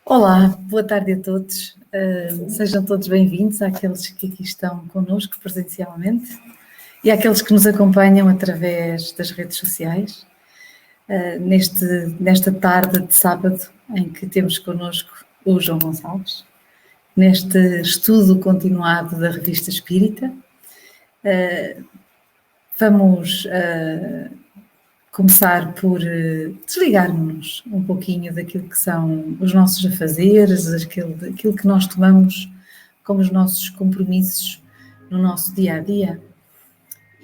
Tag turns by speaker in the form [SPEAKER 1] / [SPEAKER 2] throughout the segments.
[SPEAKER 1] Olá, boa tarde a todos. Sejam todos bem-vindos àqueles que aqui estão connosco presencialmente e àqueles que nos acompanham através das redes sociais. Nesta tarde de sábado em que temos connosco o João Gonçalves, neste estudo continuado da Revista Espírita, vamos começar por desligarmos-nos um pouquinho daquilo que são os nossos afazeres, aquilo que nós tomamos como os nossos compromissos no nosso dia-a-dia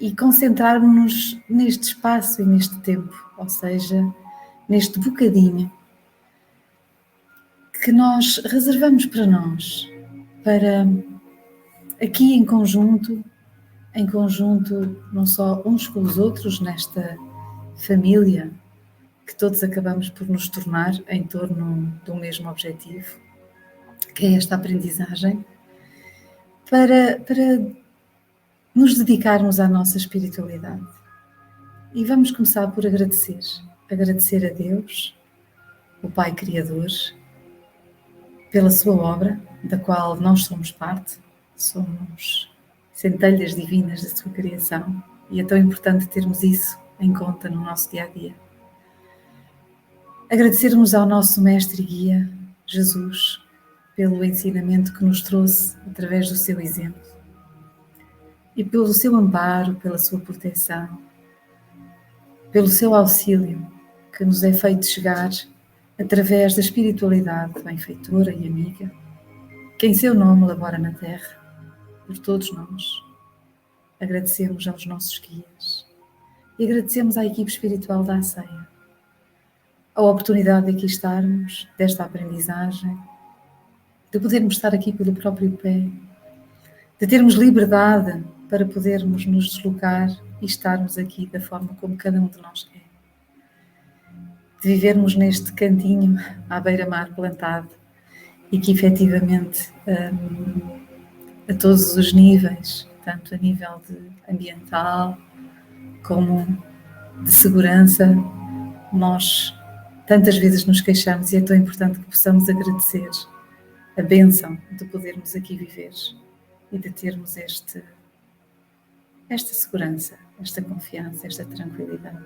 [SPEAKER 1] e concentrarmos-nos neste espaço e neste tempo, ou seja, neste bocadinho que nós reservamos para nós, para aqui em conjunto não só uns com os outros nesta família que todos acabamos por nos tornar em torno do mesmo objetivo, que é esta aprendizagem, para nos dedicarmos à nossa espiritualidade. E vamos começar por agradecer a Deus, o Pai Criador, pela sua obra, da qual nós somos parte, somos centelhas divinas da sua criação, e é tão importante termos isso em conta no nosso dia-a-dia. Agradecermos ao nosso mestre e guia, Jesus, pelo ensinamento que nos trouxe através do seu exemplo e pelo seu amparo, pela sua proteção, pelo seu auxílio que nos é feito chegar através da espiritualidade benfeitora e amiga, que em seu nome labora na terra, por todos nós. Agradecemos aos nossos guias e agradecemos à equipe espiritual da ACEIA a oportunidade de aqui estarmos, desta aprendizagem, de podermos estar aqui pelo próprio pé, de termos liberdade para podermos nos deslocar e estarmos aqui da forma como cada um de nós quer. De vivermos neste cantinho à beira-mar plantado e que efetivamente a todos os níveis, tanto a nível ambiental como de segurança, nós tantas vezes nos queixamos e é tão importante que possamos agradecer a bênção de podermos aqui viver e de termos esta segurança, esta confiança, esta tranquilidade.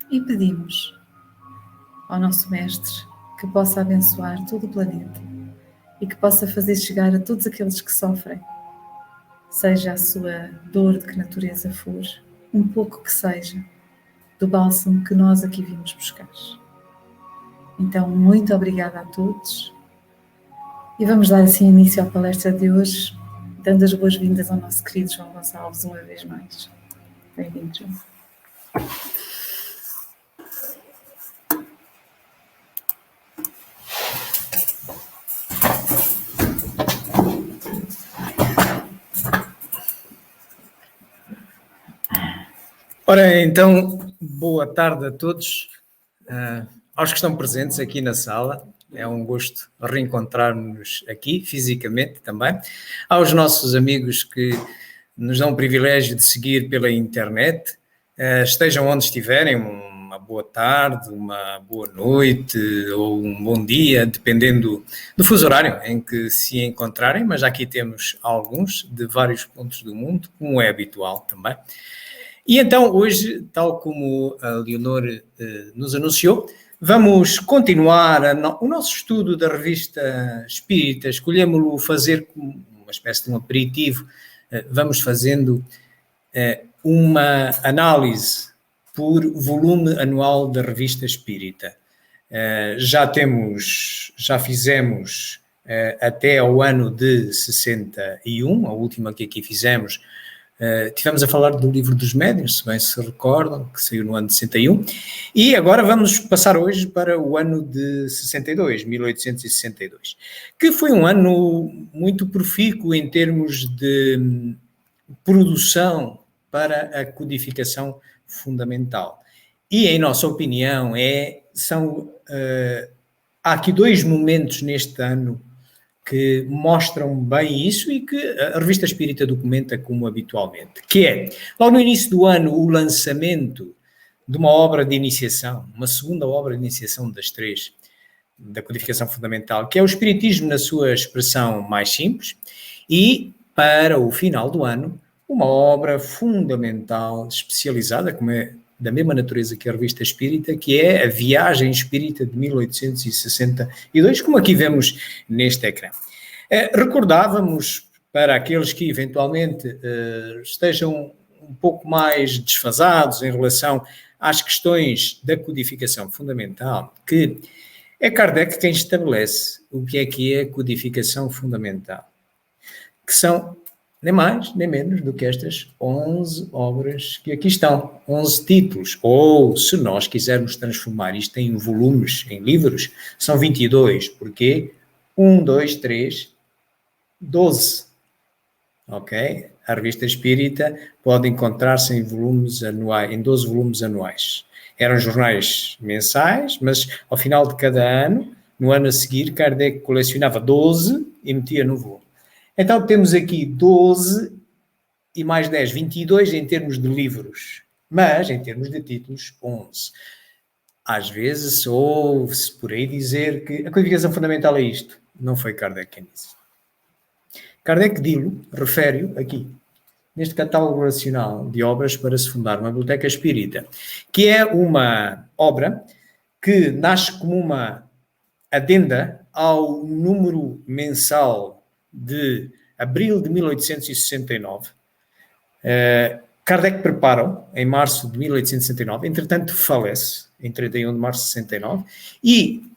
[SPEAKER 1] E pedimos ao nosso Mestre que possa abençoar todo o planeta e que possa fazer chegar a todos aqueles que sofrem, seja a sua dor de que natureza for, um pouco que seja, do bálsamo que nós aqui vimos buscar. Então, muito obrigada a todos e vamos dar assim início à palestra de hoje, dando as boas-vindas ao nosso querido João Gonçalves uma vez mais. Bem-vindo, João.
[SPEAKER 2] Ora, então, boa tarde a todos, aos que estão presentes aqui na sala. É um gosto reencontrar-nos aqui, fisicamente também. Aos nossos amigos que nos dão o privilégio de seguir pela internet, estejam onde estiverem, uma boa tarde, uma boa noite ou um bom dia, dependendo do fuso horário em que se encontrarem, mas aqui temos alguns de vários pontos do mundo, como é habitual também. E então, hoje, tal como a Leonor nos anunciou, vamos continuar o nosso estudo da Revista Espírita. Escolhemos-lo fazer como uma espécie de um aperitivo. Vamos fazendo uma análise por volume anual da Revista Espírita. Já fizemos até ao ano de 61, a última que aqui fizemos. Tivemos a falar do Livro dos Médiuns, se bem se recordam, que saiu no ano de 61, e agora vamos passar hoje para o ano de 62, 1862, que foi um ano muito profícuo em termos de produção para a codificação fundamental. E, em nossa opinião, há aqui dois momentos neste ano que mostram bem isso e que a Revista Espírita documenta como habitualmente, que é, logo no início do ano, o lançamento de uma obra de iniciação, uma segunda obra de iniciação das três, da codificação fundamental, que é o Espiritismo na sua expressão mais simples, e, para o final do ano, uma obra fundamental, especializada, como é da mesma natureza que a Revista Espírita, que é a Viagem Espírita de 1862, como aqui vemos neste ecrã. Recordávamos, para aqueles que eventualmente estejam um pouco mais desfasados em relação às questões da codificação fundamental, que é Kardec quem estabelece o que é a codificação fundamental, que são nem mais nem menos do que estas 11 obras que aqui estão, 11 títulos, ou se nós quisermos transformar isto em volumes, em livros, são 22, porque 1, 2, 3, 12, ok? A Revista Espírita pode encontrar-se em volumes anuais, em 12 volumes anuais. Eram jornais mensais, mas ao final de cada ano, no ano a seguir, Kardec colecionava 12 e metia no volume. Então temos aqui 12 e mais 10, 22 em termos de livros, mas em termos de títulos, 11. Às vezes ouve-se por aí dizer que a codificação fundamental é isto. Não foi Kardec quem disse. Kardec dilo, refere-o aqui, neste catálogo racional de obras para se fundar uma biblioteca espírita, que é uma obra que nasce como uma adenda ao número mensal de abril de 1869. Kardec prepara-o em março de 1869, entretanto falece em 31 de março de 69 e,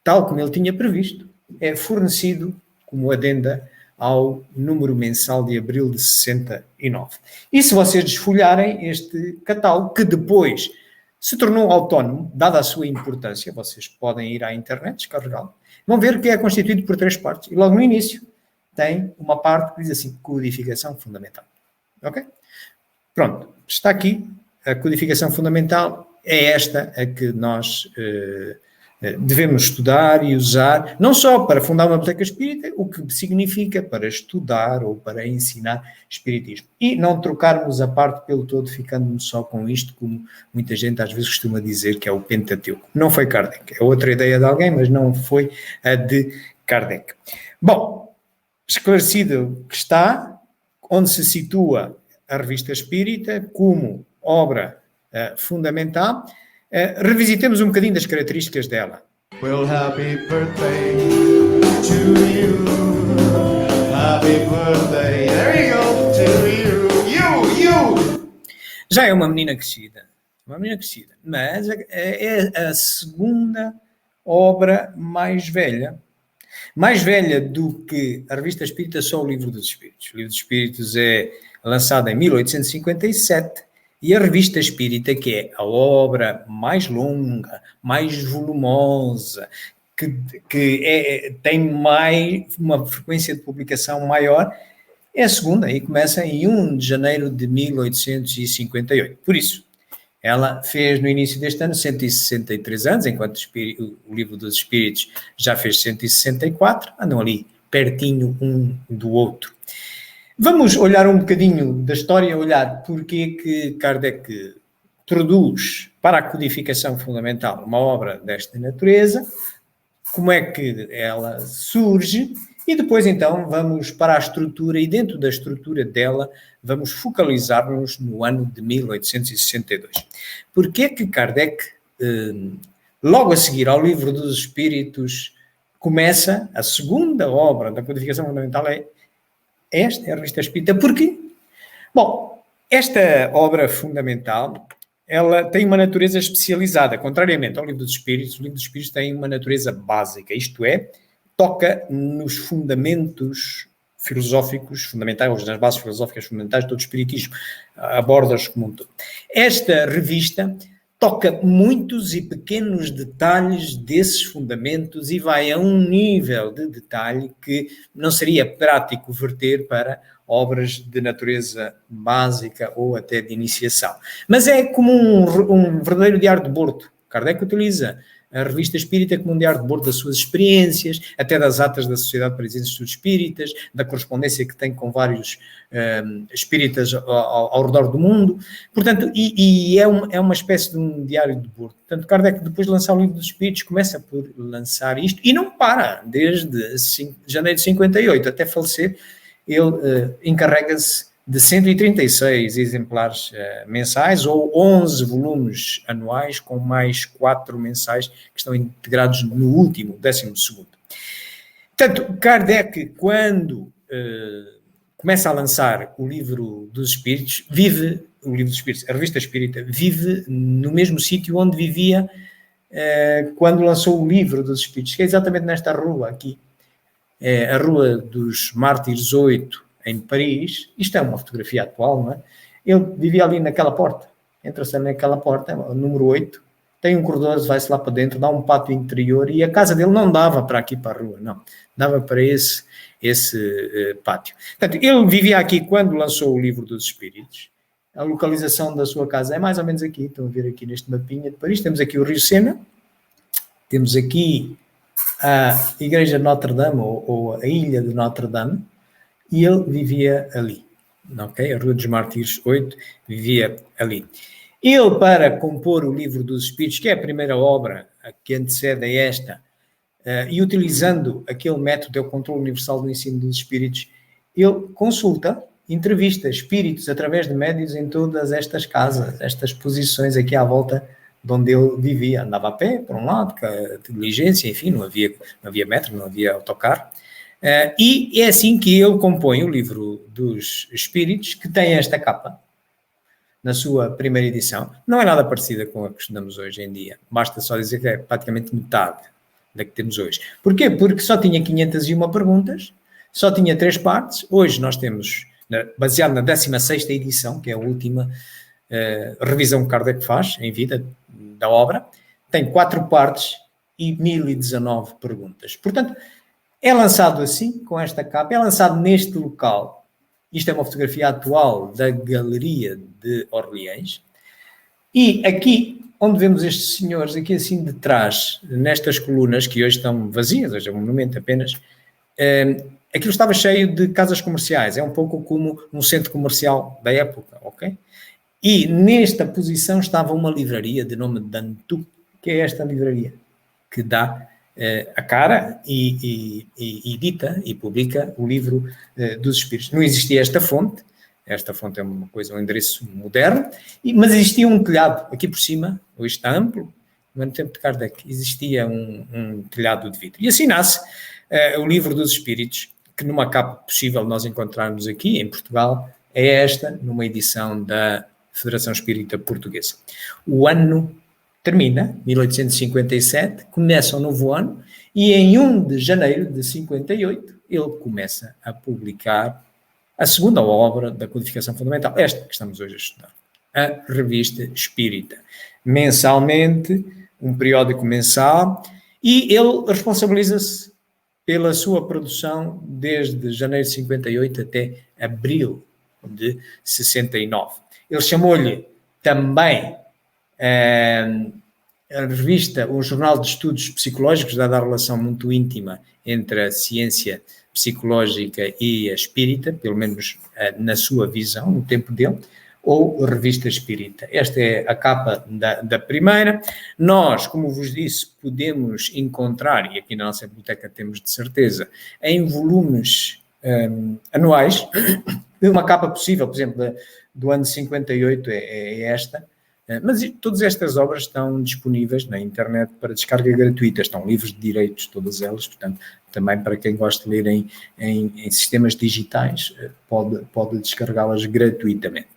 [SPEAKER 2] tal como ele tinha previsto, é fornecido como adenda ao número mensal de abril de 69. E se vocês desfolharem este catálogo, que depois se tornou autónomo, dada a sua importância, vocês podem ir à internet, descarregá-lo, vão ver que é constituído por 3 partes. E logo no início tem uma parte que diz assim, codificação fundamental. Ok? Pronto, está aqui. A codificação fundamental é esta a que nós devemos estudar e usar, não só para fundar uma biblioteca espírita, o que significa para estudar ou para ensinar espiritismo. E não trocarmos a parte pelo todo, ficando só com isto, como muita gente às vezes costuma dizer que é o Pentateuco. Não foi Kardec. É outra ideia de alguém, mas não foi a de Kardec. Bom, esclarecido que está, onde se situa a Revista Espírita como obra fundamental, revisitemos um bocadinho das características dela.
[SPEAKER 3] Well, happy birthday to you. Happy birthday, there you go, to you. You.
[SPEAKER 2] Já é uma menina crescida, mas é a segunda obra mais velha do que a Revista Espírita, só o Livro dos Espíritos. O Livro dos Espíritos é lançado em 1857 e a Revista Espírita, que é a obra mais longa, mais volumosa, que tem uma frequência de publicação maior, é a segunda e começa em 1 de janeiro de 1858. Por isso, ela fez no início deste ano 163 anos, enquanto o Livro dos Espíritos já fez 164, andam ali pertinho um do outro. Vamos olhar um bocadinho da história, olhar porque que Kardec produz para a codificação fundamental uma obra desta natureza, como é que ela surge, e depois então vamos para a estrutura, e dentro da estrutura dela vamos focalizar-nos no ano de 1862. Porque é que Kardec, logo a seguir ao Livro dos Espíritos, começa a segunda obra da codificação fundamental, esta é a Revista Espírita. Porquê? Bom, esta obra fundamental, ela tem uma natureza especializada, contrariamente ao Livro dos Espíritos. O Livro dos Espíritos tem uma natureza básica, isto é, toca nos fundamentos filosóficos fundamentais, nas bases filosóficas fundamentais do Espiritismo, aborda-os como um todo. Esta revista toca muitos e pequenos detalhes desses fundamentos e vai a um nível de detalhe que não seria prático verter para obras de natureza básica ou até de iniciação. Mas é como um verdadeiro diário de bordo. Kardec utiliza a revista espírita como um diário de bordo das suas experiências, até das atas da Sociedade Parisiense de Estudos Espíritas, da correspondência que tem com vários espíritas ao redor do mundo. Portanto, é uma espécie de um diário de bordo. Portanto, Kardec, depois de lançar o Livro dos Espíritos, começa por lançar isto e não para, desde janeiro de 58 até falecer. Ele encarrega-se de 136 exemplares mensais ou 11 volumes anuais, com mais 4 mensais que estão integrados no último, 12º. Portanto, Kardec, quando começa a lançar o Livro dos Espíritos, o Livro dos Espíritos, a Revista Espírita, vive no mesmo sítio onde vivia quando lançou o Livro dos Espíritos, que é exatamente nesta rua aqui, a Rua dos Mártires 8, em Paris. Isto é uma fotografia atual, não é? Ele vivia ali naquela porta, entra-se naquela porta, número 8, tem um corredor, vai-se lá para dentro, dá um pátio interior, e a casa dele não dava para aqui, para a rua, não, dava para esse pátio. Portanto, ele vivia aqui quando lançou o Livro dos Espíritos. A localização da sua casa é mais ou menos aqui, estão a ver aqui neste mapinha de Paris, temos aqui o Rio Sena, temos aqui a Igreja de Notre-Dame, ou a Ilha de Notre-Dame, e ele vivia ali, ok? A Rua dos Mártires 8 vivia ali. Ele, para compor o Livro dos Espíritos, que é a primeira obra que antecede a esta, e utilizando aquele método, é o controle universal do ensino dos espíritos, ele consulta, entrevista espíritos através de médios em todas estas casas, estas posições aqui à volta de onde ele vivia. Andava a pé, por um lado, com a diligência, enfim, não havia metro, não havia autocarro. E é assim que ele compõe o Livro dos Espíritos, que tem esta capa, na sua primeira edição. Não é nada parecida com a que estudamos hoje em dia. Basta só dizer que é praticamente metade da que temos hoje. Porquê? Porque só tinha 501 perguntas, só tinha 3 partes. Hoje nós temos, baseado na 16ª edição, que é a última revisão que Kardec faz em vida da obra, tem 4 partes e 1019 perguntas. Portanto, é lançado assim, com esta capa, é lançado neste local. Isto é uma fotografia atual da Galeria de Orleans. E aqui, onde vemos estes senhores, aqui assim de trás, nestas colunas, que hoje estão vazias, hoje é um monumento apenas, aquilo estava cheio de casas comerciais. É um pouco como um centro comercial da época, ok? E nesta posição estava uma livraria de nome Dantu, que é esta livraria, que dá a cara e edita e publica o Livro dos Espíritos. Não existia esta fonte é uma coisa, um endereço moderno, mas existia um telhado aqui por cima, hoje está amplo, mas no tempo de Kardec existia um telhado de vidro. E assim nasce o Livro dos Espíritos, que numa capa possível nós encontrarmos aqui em Portugal, é esta, numa edição da Federação Espírita Portuguesa. O ano termina, 1857, começa o novo ano, e em 1 de janeiro de 58 ele começa a publicar a segunda obra da codificação fundamental, esta que estamos hoje a estudar, a Revista Espírita. Mensalmente, um periódico mensal, e ele responsabiliza-se pela sua produção desde janeiro de 58 até abril de 69. Ele chamou-lhe também a revista, um jornal de estudos psicológicos, dada a relação muito íntima entre a ciência psicológica e a espírita, pelo menos na sua visão, no tempo dele, ou Revista Espírita. Esta é a capa da primeira. Nós, como vos disse, podemos encontrar, e aqui na nossa biblioteca temos de certeza, em volumes anuais, uma capa possível, por exemplo, do ano 58 é esta, mas todas estas obras estão disponíveis na internet para descarga gratuita, estão livres de direitos, todas elas, portanto, também para quem gosta de ler em sistemas digitais, pode descargá-las gratuitamente.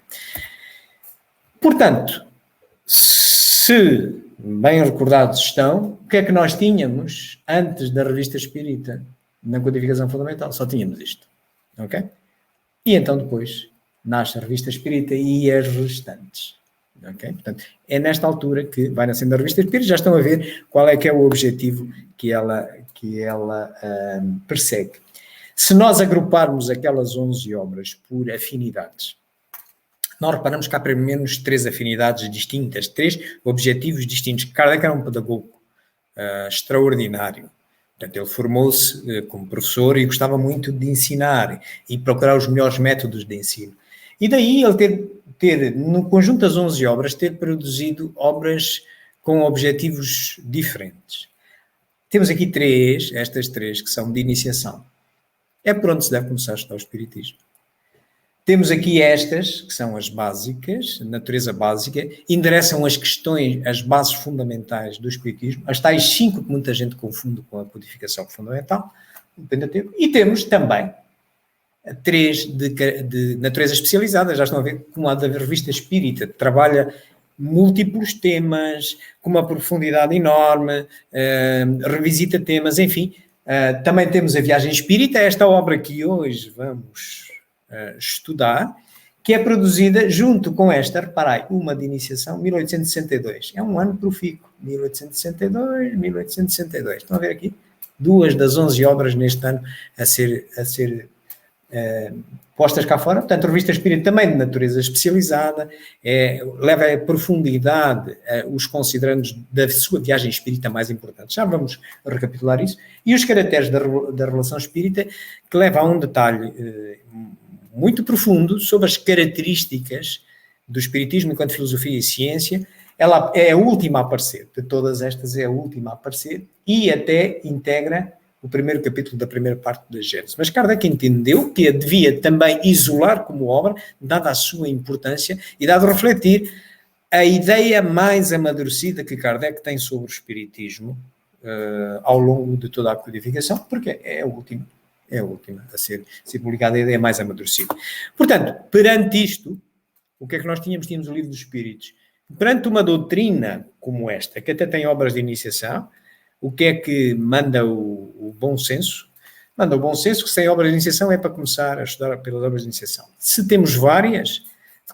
[SPEAKER 2] Portanto, se bem recordados estão, o que é que nós tínhamos antes da Revista Espírita na codificação fundamental? Só tínhamos isto, ok? E então depois nasce a Revista Espírita e as restantes. Okay? Portanto, é nesta altura que vai nascendo a Revista Espírita, já estão a ver qual é que é o objetivo que ela persegue. Se nós agruparmos aquelas 11 obras por afinidades, nós reparamos que há pelo menos 3 afinidades distintas, 3 objetivos distintos. Kardec era um pedagogo, extraordinário. Portanto, ele formou-se como professor e gostava muito de ensinar e procurar os melhores métodos de ensino. E daí ele ter no conjunto das 11 obras, ter produzido obras com objetivos diferentes. Temos aqui estas três que são de iniciação. É por onde se deve começar a estudar o Espiritismo. Temos aqui estas, que são as básicas, natureza básica, endereçam as questões, as bases fundamentais do Espiritismo, as tais 5 que muita gente confunde com a codificação fundamental, o Pentateuco, e temos também 3 de natureza especializada, já estão a ver, como a da Revista Espírita, que trabalha múltiplos temas, com uma profundidade enorme, revisita temas, enfim. Também temos a Viagem Espírita, esta obra que hoje vamos estudar, que é produzida junto com esta, reparai, uma de iniciação, 1862. É um ano profícuo, 1862, 1862. Estão a ver aqui? 2 das 11 obras neste ano a ser postas cá fora. Portanto, a Revista Espírita também de natureza especializada, leva a profundidade os considerandos da sua viagem espírita mais importante. Já vamos recapitular isso. E os caracteres da Revelação Espírita, que leva a um detalhe muito profundo sobre as características do Espiritismo enquanto filosofia e ciência. Ela é a última a aparecer, de todas estas é a última a aparecer, e até integra o primeiro capítulo da primeira parte da Gênesis. Mas Kardec entendeu que a devia também isolar como obra, dada a sua importância e dado a refletir a ideia mais amadurecida que Kardec tem sobre o Espiritismo ao longo de toda a codificação, porque é a última a ser publicada, a ideia mais amadurecida. Portanto, perante isto, o que é que nós tínhamos? Tínhamos o Livro dos Espíritos. Perante uma doutrina como esta, que até tem obras de iniciação, o que é que manda o bom senso? Manda o bom senso que sem obras de iniciação é para começar a estudar pelas obras de iniciação. Se temos várias,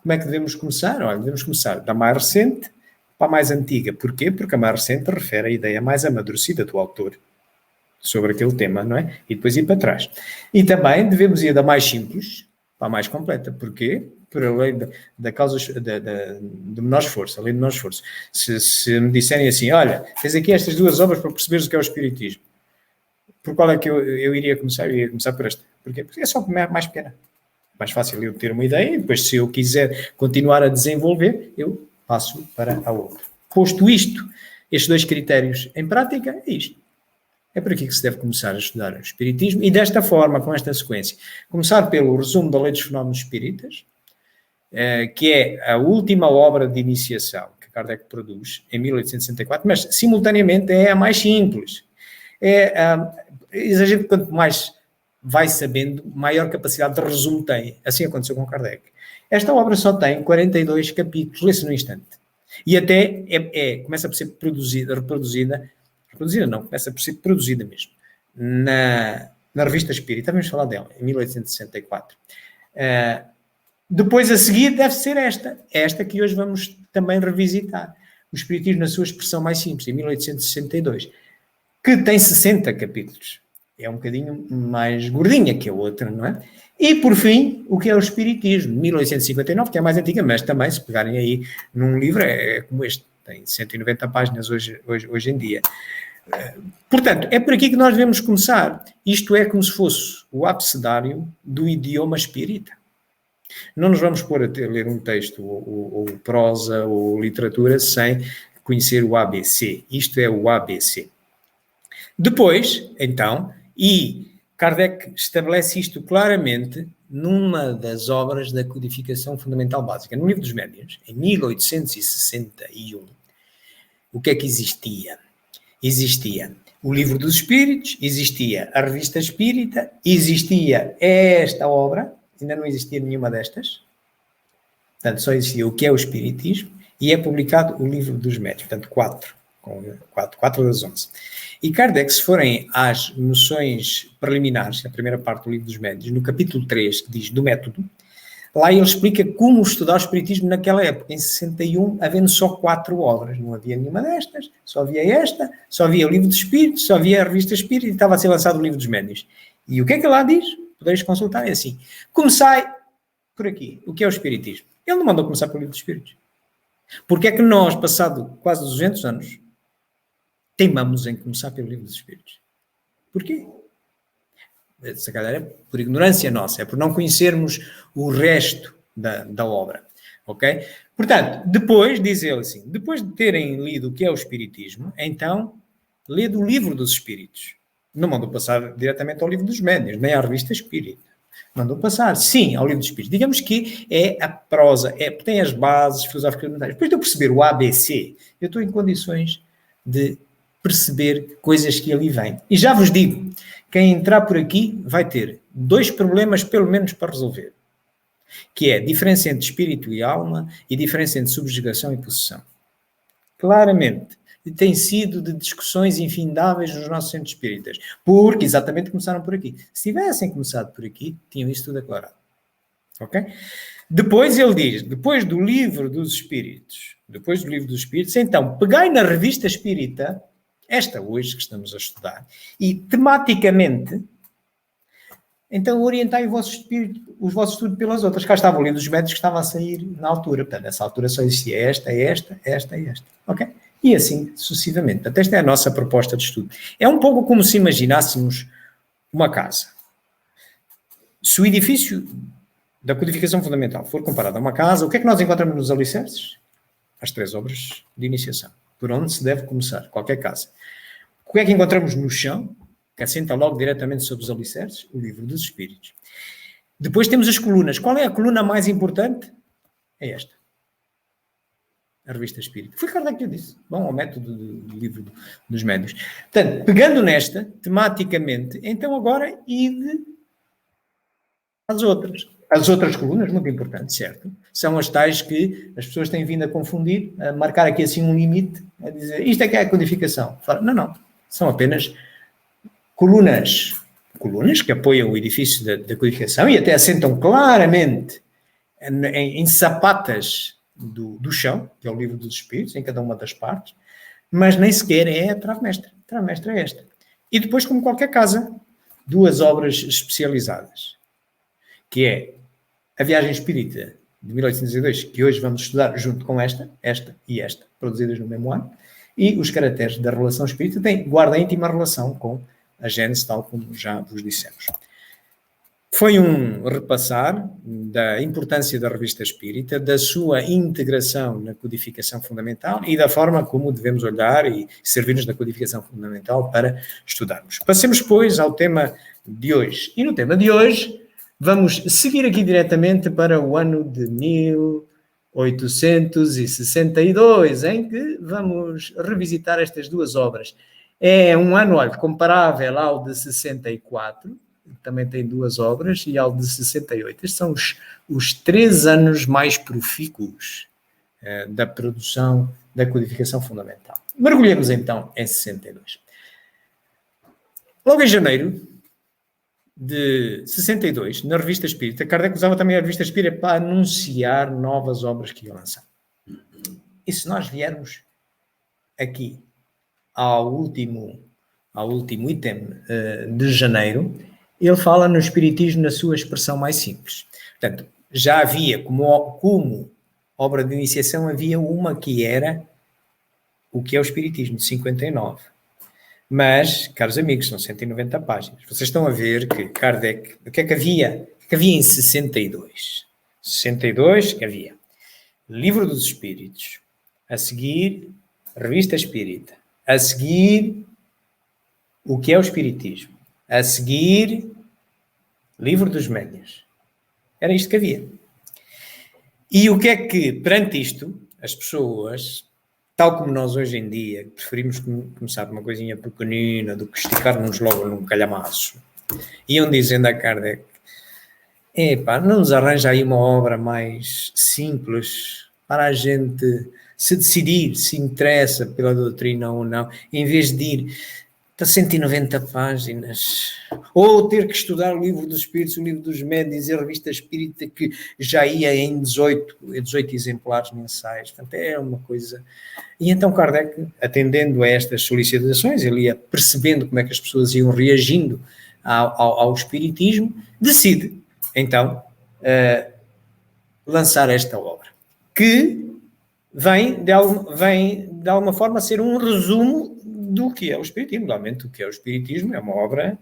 [SPEAKER 2] como é que devemos começar? Olha, devemos começar da mais recente para a mais antiga. Porquê? Porque a mais recente refere a ideia mais amadurecida do autor sobre aquele tema, não é? E depois ir para trás. E também devemos ir da mais simples para a mais completa. Porquê? Por a lei da causa do menor esforço, a lei do menor esforço. Se me disserem assim, olha, tens aqui estas 2 obras para perceberes o que é o Espiritismo, por qual é que eu iria começar? Eu iria começar por esta. Porquê? Porque é só mais pequena. Mais fácil eu ter uma ideia e depois, se eu quiser continuar a desenvolver, eu passo para a outra. Posto isto, estes 2 critérios em prática, é isto. É por aqui que se deve começar a estudar o Espiritismo e desta forma, com esta sequência. Começar pelo resumo da Lei dos Fenómenos Espíritas, que é a última obra de iniciação que Kardec produz em 1864, mas simultaneamente é a mais simples. A gente, quanto mais vai sabendo, maior capacidade de resumo tem. Assim aconteceu com Kardec. Esta obra só tem 42 capítulos, lê-se no instante. E até começa por ser começa por ser produzida mesmo, na Revista Espírita, vamos falar dela, em 1864. Depois, a seguir, deve ser esta que hoje vamos também revisitar, o Espiritismo na sua expressão mais simples, em 1862, que tem 60 capítulos. É um bocadinho mais gordinha que a outra, não é? E, por fim, o que é o Espiritismo? 1859, que é mais antiga, mas também, se pegarem aí num livro, é como este, tem 190 páginas hoje em dia. Portanto, é por aqui que nós devemos começar. Isto é como se fosse o abecedário do idioma espírita. Não nos vamos pôr a ler um texto, ou prosa, ou literatura, sem conhecer o ABC. Isto é o ABC. Depois, então, e Kardec estabelece isto claramente numa das obras da Codificação Fundamental Básica, no Livro dos Médiuns, em 1861. O que é que existia? Existia o Livro dos Espíritos, existia a Revista Espírita, existia esta obra, ainda não existia nenhuma destas, portanto só existia o que é o Espiritismo, e é publicado o Livro dos Médiuns, portanto 4 das 11. E Kardec, se forem às noções preliminares, a primeira parte do Livro dos Médiuns, no capítulo 3, que diz do método, lá ele explica como estudar o Espiritismo naquela época, em 61, havendo só 4 obras. Não havia nenhuma destas, só havia esta, só havia o Livro dos Espíritos, só havia a Revista Espírita e estava a ser lançado o Livro dos Médiuns. E o que é que ele lá diz? Podeis consultar, é assim. Comecei por aqui. O que é o Espiritismo? Ele não mandou começar pelo Livro dos Espíritos. Porque é que nós, passado quase 200 anos, teimamos em começar pelo Livro dos Espíritos. Porquê? Se calhar é por ignorância nossa, é por não conhecermos o resto da obra. Ok? Portanto, depois, diz ele assim, depois de terem lido o que é o Espiritismo, então, lê do Livro dos Espíritos. Não mandou passar diretamente ao Livro dos Médiuns, nem à Revista Espírita. Mandou passar, sim, ao Livro dos Espíritos. Digamos que é a prosa, tem as bases filosóficas fundamentais. Depois de eu perceber o ABC, eu estou em condições de perceber coisas que ali vêm. E já vos digo, quem entrar por aqui vai ter 2 problemas, pelo menos, para resolver. Que é a diferença entre espírito e alma e a diferença entre subjugação e possessão. Claramente. E tem sido de discussões infindáveis nos nossos centros espíritas. Porque exatamente começaram por aqui. Se tivessem começado por aqui, tinham isso tudo aclarado. Ok? Depois ele diz, depois do Livro dos Espíritos, então, pegai na Revista Espírita, esta hoje que estamos a estudar, e tematicamente, então orientai o vosso espírito, os vossos estudos pelas outras. Cá estava o Livro dos Médiuns que estava a sair na altura. Portanto, nessa altura só existia esta. Ok? E assim sucessivamente. Portanto, esta é a nossa proposta de estudo. É um pouco como se imaginássemos uma casa. Se o edifício da codificação fundamental for comparado a uma casa, o que é que nós encontramos nos alicerces? As 3 obras de iniciação. Por onde se deve começar, qualquer casa. O que é que encontramos no chão, que assenta logo diretamente sobre os alicerces? O Livro dos Espíritos. Depois temos as colunas. Qual é a coluna mais importante? É esta. A Revista Espírita. Foi Kardec que eu disse. Bom, ao método do Livro dos Médiuns. Portanto, pegando nesta, tematicamente, então agora ide às outras. As outras colunas, muito importantes, certo? São as tais que as pessoas têm vindo a confundir, a marcar aqui assim um limite, a dizer, isto é que é a codificação. Não. São apenas colunas que apoiam o edifício da codificação e até assentam claramente em sapatas do chão, que é o Livro dos Espíritos, em cada uma das partes, mas nem sequer é a trave-mestra. A trave-mestra é esta. E depois, como qualquer casa, 2 obras especializadas, que é a Viagem Espírita de 1802, que hoje vamos estudar junto com esta, produzidas no mesmo ano, e os caracteres da relação espírita guarda íntima relação com a Gênese, tal como já vos dissemos. Foi um repassar da importância da Revista Espírita, da sua integração na codificação fundamental e da forma como devemos olhar e servir-nos da codificação fundamental para estudarmos. Passemos, pois, ao tema de hoje. E no tema de hoje, vamos seguir aqui diretamente para o ano de 1862, em que vamos revisitar estas 2 obras. É um ano, olha, comparável ao de 64, também tem 2 obras, e ao de 68. Estes são os 3 anos mais profícuos da produção da codificação fundamental. Mergulhemos então em 62. Logo em janeiro de 62, na Revista Espírita, Kardec usava também a Revista Espírita para anunciar novas obras que ia lançar. E se nós viermos aqui ao último item de janeiro, ele fala no Espiritismo na sua expressão mais simples. Portanto, já havia, como obra de iniciação, havia uma que era o que é o Espiritismo, de 59. Mas, caros amigos, são 190 páginas. Vocês estão a ver que Kardec... O que é que havia? O que havia em 62? 62 que havia Livro dos Espíritos, a seguir Revista Espírita, a seguir o que é o Espiritismo, a seguir Livro dos Médiuns. Era isto que havia. E o que é que, perante isto, as pessoas, tal como nós hoje em dia, preferimos começar de uma coisinha pequenina do que esticar-nos logo num calhamaço, iam dizendo a Kardec, não nos arranja aí uma obra mais simples para a gente se decidir se interessa pela doutrina ou não, em vez de ir para 190 páginas, ou ter que estudar o Livro dos Espíritos, o Livro dos Médiuns e a Revista Espírita, que já ia em 18 exemplares mensais. Portanto, é uma coisa... E então Kardec, atendendo a estas solicitações, ele ia percebendo como é que as pessoas iam reagindo ao Espiritismo, decide, então, lançar esta obra, que vem de alguma forma a ser um resumo do que é o Espiritismo. Realmente, o que é o Espiritismo é uma obra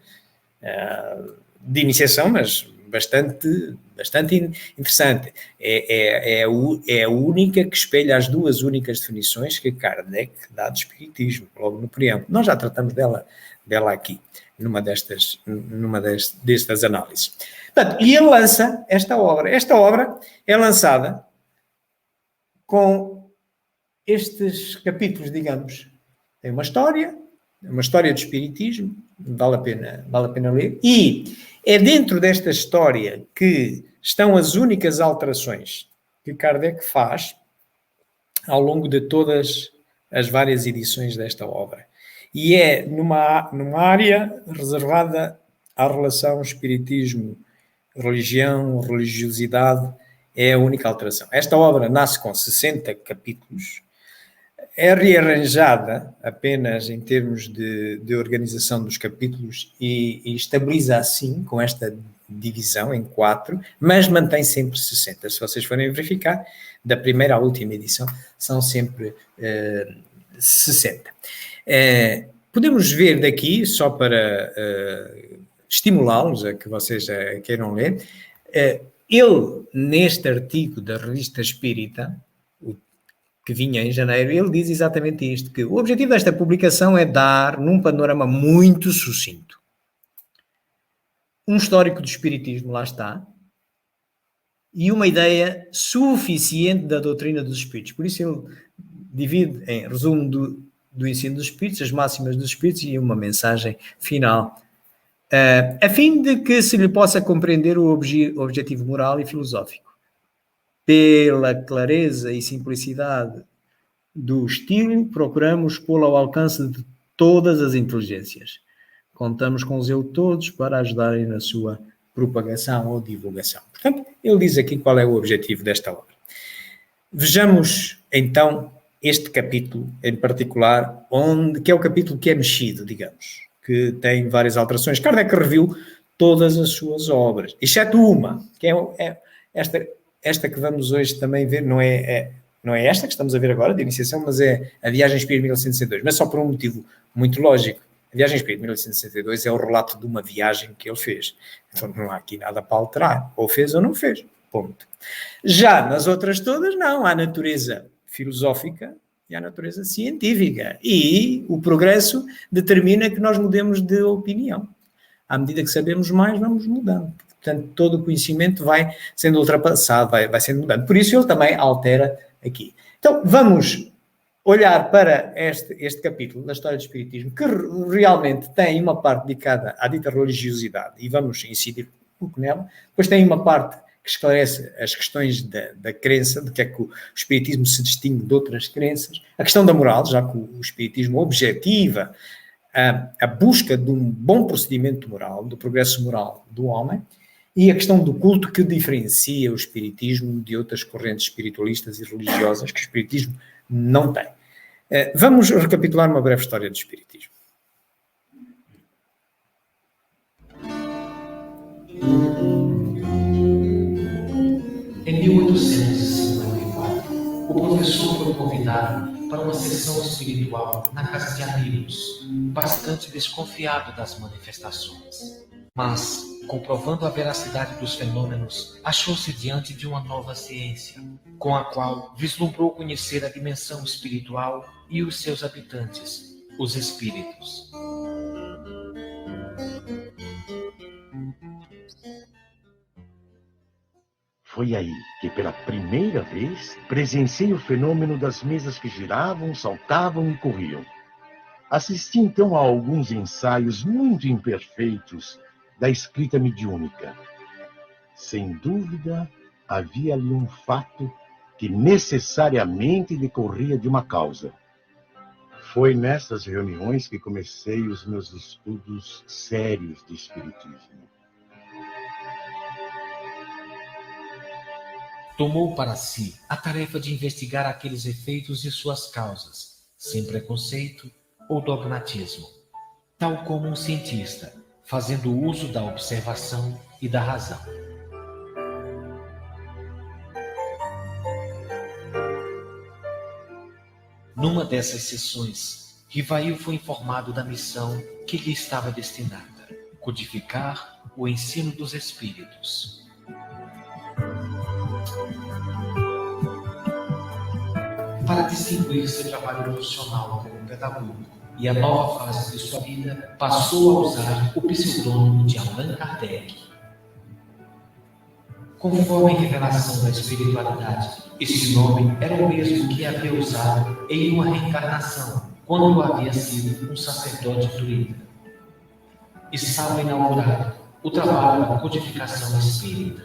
[SPEAKER 2] de iniciação, mas bastante interessante. É a única que espelha as duas únicas definições que Kardec dá de Espiritismo, logo no preâmbulo. Nós já tratamos dela aqui, numa destas análises. Portanto, e ele lança esta obra. Esta obra é lançada com estes capítulos, digamos. Tem uma história do Espiritismo, vale a pena ler, e é dentro desta história que estão as únicas alterações que Kardec faz ao longo de todas as várias edições desta obra. E é numa área reservada à relação espiritismo-religião, religiosidade, é a única alteração. Esta obra nasce com 60 capítulos, é rearranjada apenas em termos de organização dos capítulos e estabiliza assim, com esta divisão em 4, mas mantém sempre 60. Se vocês forem verificar, da primeira à última edição, são sempre 60. Podemos ver daqui, só para estimulá-los a que vocês queiram ler, ele, neste artigo da Revista Espírita, que vinha em janeiro, ele diz exatamente isto, que o objetivo desta publicação é dar, num panorama muito sucinto, um histórico do Espiritismo, lá está, e uma ideia suficiente da doutrina dos Espíritos. Por isso ele divide em resumo do ensino dos Espíritos, as máximas dos Espíritos e uma mensagem final, a fim de que se lhe possa compreender o objetivo moral e filosófico. Pela clareza e simplicidade do estilo, procuramos pô-lo ao alcance de todas as inteligências. Contamos com os todos para ajudarem na sua propagação ou divulgação. Portanto, ele diz aqui qual é o objetivo desta obra. Vejamos, então, este capítulo em particular, que é o capítulo que é mexido, digamos, que tem várias alterações. Kardec reviu todas as suas obras, exceto uma, que é esta que vamos hoje também ver, não é esta que estamos a ver agora, de iniciação, mas é a Viagem Espírita de 1862, mas só por um motivo muito lógico. A Viagem Espírita de 1862 é o relato de uma viagem que ele fez. Então não há aqui nada para alterar. Ou fez ou não fez. Ponto. Já nas outras todas, não. Há a natureza filosófica e a natureza científica. E o progresso determina que nós mudemos de opinião. À medida que sabemos mais, vamos mudando. Portanto, todo o conhecimento vai sendo ultrapassado, vai sendo mudado. Por isso, ele também altera aqui. Então, vamos olhar para este capítulo da história do Espiritismo, que realmente tem uma parte dedicada à dita religiosidade, e vamos incidir um pouco nela. Depois tem uma parte que esclarece as questões da crença, de que é que o Espiritismo se distingue de outras crenças. A questão da moral, já que o Espiritismo objetiva a busca de um bom procedimento moral, do progresso moral do homem, e a questão do culto, que diferencia o Espiritismo de outras correntes espiritualistas e religiosas que o Espiritismo não tem. Vamos recapitular uma breve história do Espiritismo.
[SPEAKER 4] Em 1854, o professor foi convidado para uma sessão espiritual na casa de amigos, bastante desconfiado das manifestações. Mas, comprovando a veracidade dos fenômenos, achou-se diante de uma nova ciência, com a qual vislumbrou conhecer a dimensão espiritual e os seus habitantes, os espíritos.
[SPEAKER 5] Foi aí que, pela primeira vez, presenciei o fenômeno das mesas que giravam, saltavam e corriam. Assisti então a alguns ensaios muito imperfeitos da escrita mediúnica. Sem dúvida, havia ali um fato que necessariamente decorria de uma causa. Foi nessas reuniões que comecei os meus estudos sérios de espiritismo.
[SPEAKER 4] Tomou para si a tarefa de investigar aqueles efeitos e suas causas, sem preconceito ou dogmatismo, tal como um cientista, fazendo uso da observação e da razão. Numa dessas sessões, Rivail foi informado da missão que lhe estava destinada: codificar o ensino dos espíritos. Para distinguir seu trabalho profissional como pedagogo e a nova fase de sua vida, passou a usar o pseudônimo de Allan Kardec. Conforme a revelação da espiritualidade, esse nome era o mesmo que havia usado em uma reencarnação, quando havia sido um sacerdote druida. Estava inaugurado o trabalho da codificação espírita.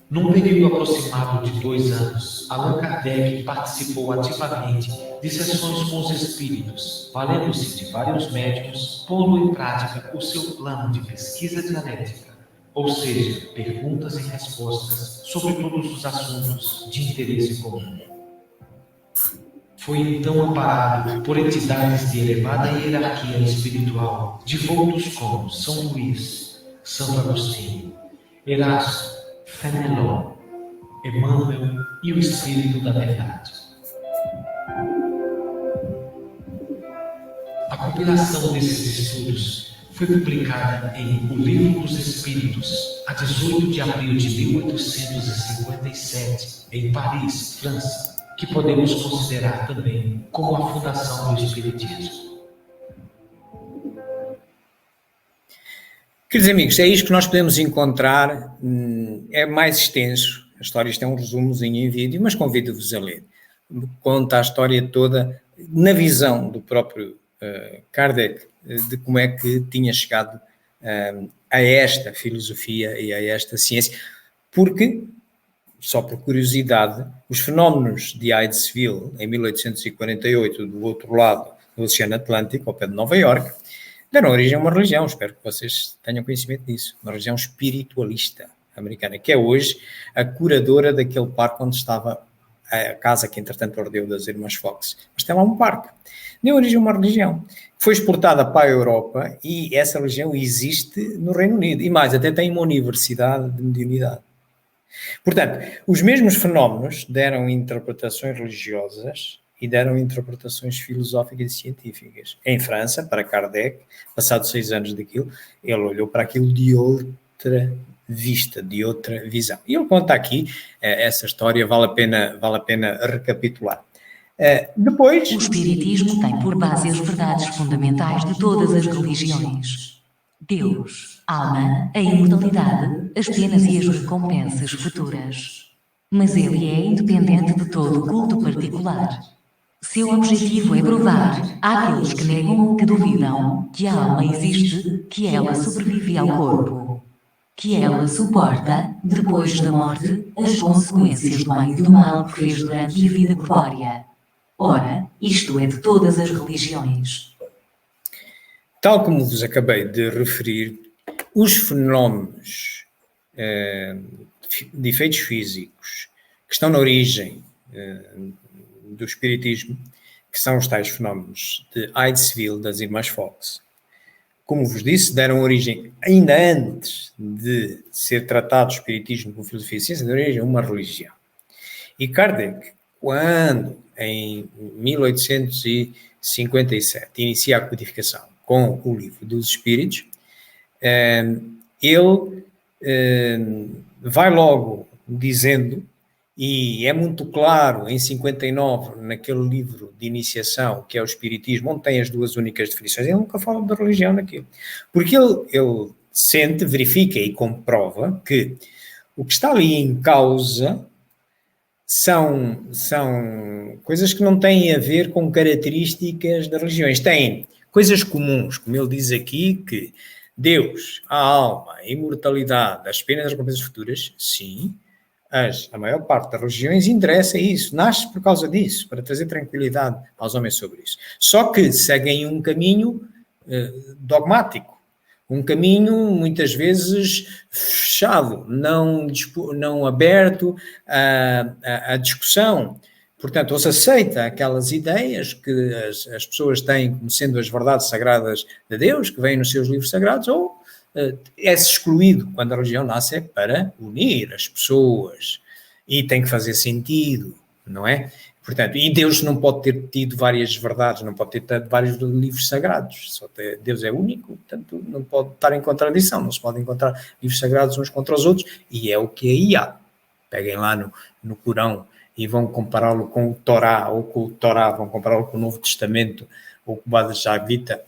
[SPEAKER 4] Num período aproximado de 2 anos, Allan Kardec participou ativamente de sessões com os espíritos, valendo-se de vários médiuns, pondo em prática o seu plano de pesquisa dialética, ou seja, perguntas e respostas sobre todos os assuntos de interesse comum. Foi então amparado por entidades de elevada hierarquia espiritual, devotos como São Luís, Santo Agostinho, Erasto, Fenelon, Emmanuel e o Espírito da Verdade. A compilação desses estudos foi publicada em O Livro dos Espíritos, a 18 de abril de 1857, em Paris, França, que podemos considerar também como a fundação do Espiritismo.
[SPEAKER 2] Queridos amigos, é isto que nós podemos encontrar, é mais extenso, a história isto é um resumozinho em vídeo, mas convido-vos a ler. Conta a história toda na visão do próprio Kardec, de como é que tinha chegado a esta filosofia e a esta ciência, porque, só por curiosidade, os fenómenos de Hydesville, em 1848, do outro lado do Oceano Atlântico, ao pé de Nova Iorque, deram origem a uma religião, espero que vocês tenham conhecimento disso, uma religião espiritualista americana, que é hoje a curadora daquele parque onde estava a casa que entretanto ardeu das Irmãs Fox. Mas tem lá um parque. Deu origem a uma religião. Foi exportada para a Europa e essa religião existe no Reino Unido. E mais, até tem uma universidade de mediunidade. Portanto, os mesmos fenómenos deram interpretações religiosas e deram interpretações filosóficas e científicas. Em França, para Kardec, passados 6 anos daquilo, ele olhou para aquilo de outra vista, de outra visão. E ele conta aqui essa história, vale a pena recapitular. Depois...
[SPEAKER 6] O Espiritismo tem por base as verdades fundamentais de todas as religiões: Deus, alma, a imortalidade, as penas e as recompensas futuras. Mas ele é independente de todo culto particular. Seu objetivo é provar àqueles que negam ou que duvidam que a alma existe, que ela sobrevive ao corpo, que ela suporta, depois da morte, as consequências do bem e do mal que fez durante a vida corpórea. Ora, isto é de todas as religiões.
[SPEAKER 2] Tal como vos acabei de referir, os fenómenos de efeitos físicos que estão na origem do espiritismo, que são os tais fenómenos de Hydesville, das Irmãs Fox, como vos disse, deram origem, ainda antes de ser tratado o espiritismo como filosofia e ciência, deram origem a uma religião. E Kardec, quando em 1857 inicia a codificação com o Livro dos Espíritos, ele vai logo dizendo, e é muito claro em 59, naquele livro de iniciação, que é o Espiritismo, onde tem as duas únicas definições, ele nunca fala de religião naquilo. Porque ele sente, verifica e comprova que o que está ali em causa são coisas que não têm a ver com características das religiões. Têm coisas comuns, como ele diz aqui, que Deus, a alma, a imortalidade, as penas e as recompensas futuras, sim, a maior parte das religiões interessa isso, nasce por causa disso, para trazer tranquilidade aos homens sobre isso. Só que seguem um caminho dogmático, um caminho muitas vezes fechado, não aberto à discussão. Portanto, ou se aceita aquelas ideias que as pessoas têm como sendo as verdades sagradas de Deus, que vêm nos seus livros sagrados, ou é-se excluído quando a religião nasce para unir as pessoas e tem que fazer sentido, não é? Portanto, e Deus não pode ter tido várias verdades, não pode ter tido vários livros sagrados. Deus é único, portanto, não pode estar em contradição, não se pode encontrar livros sagrados uns contra os outros, e é o que aí há. Peguem lá no Corão e vão compará-lo com o Torá, ou com o Torá, vão compará-lo com o Novo Testamento, ou com o Bada Javita.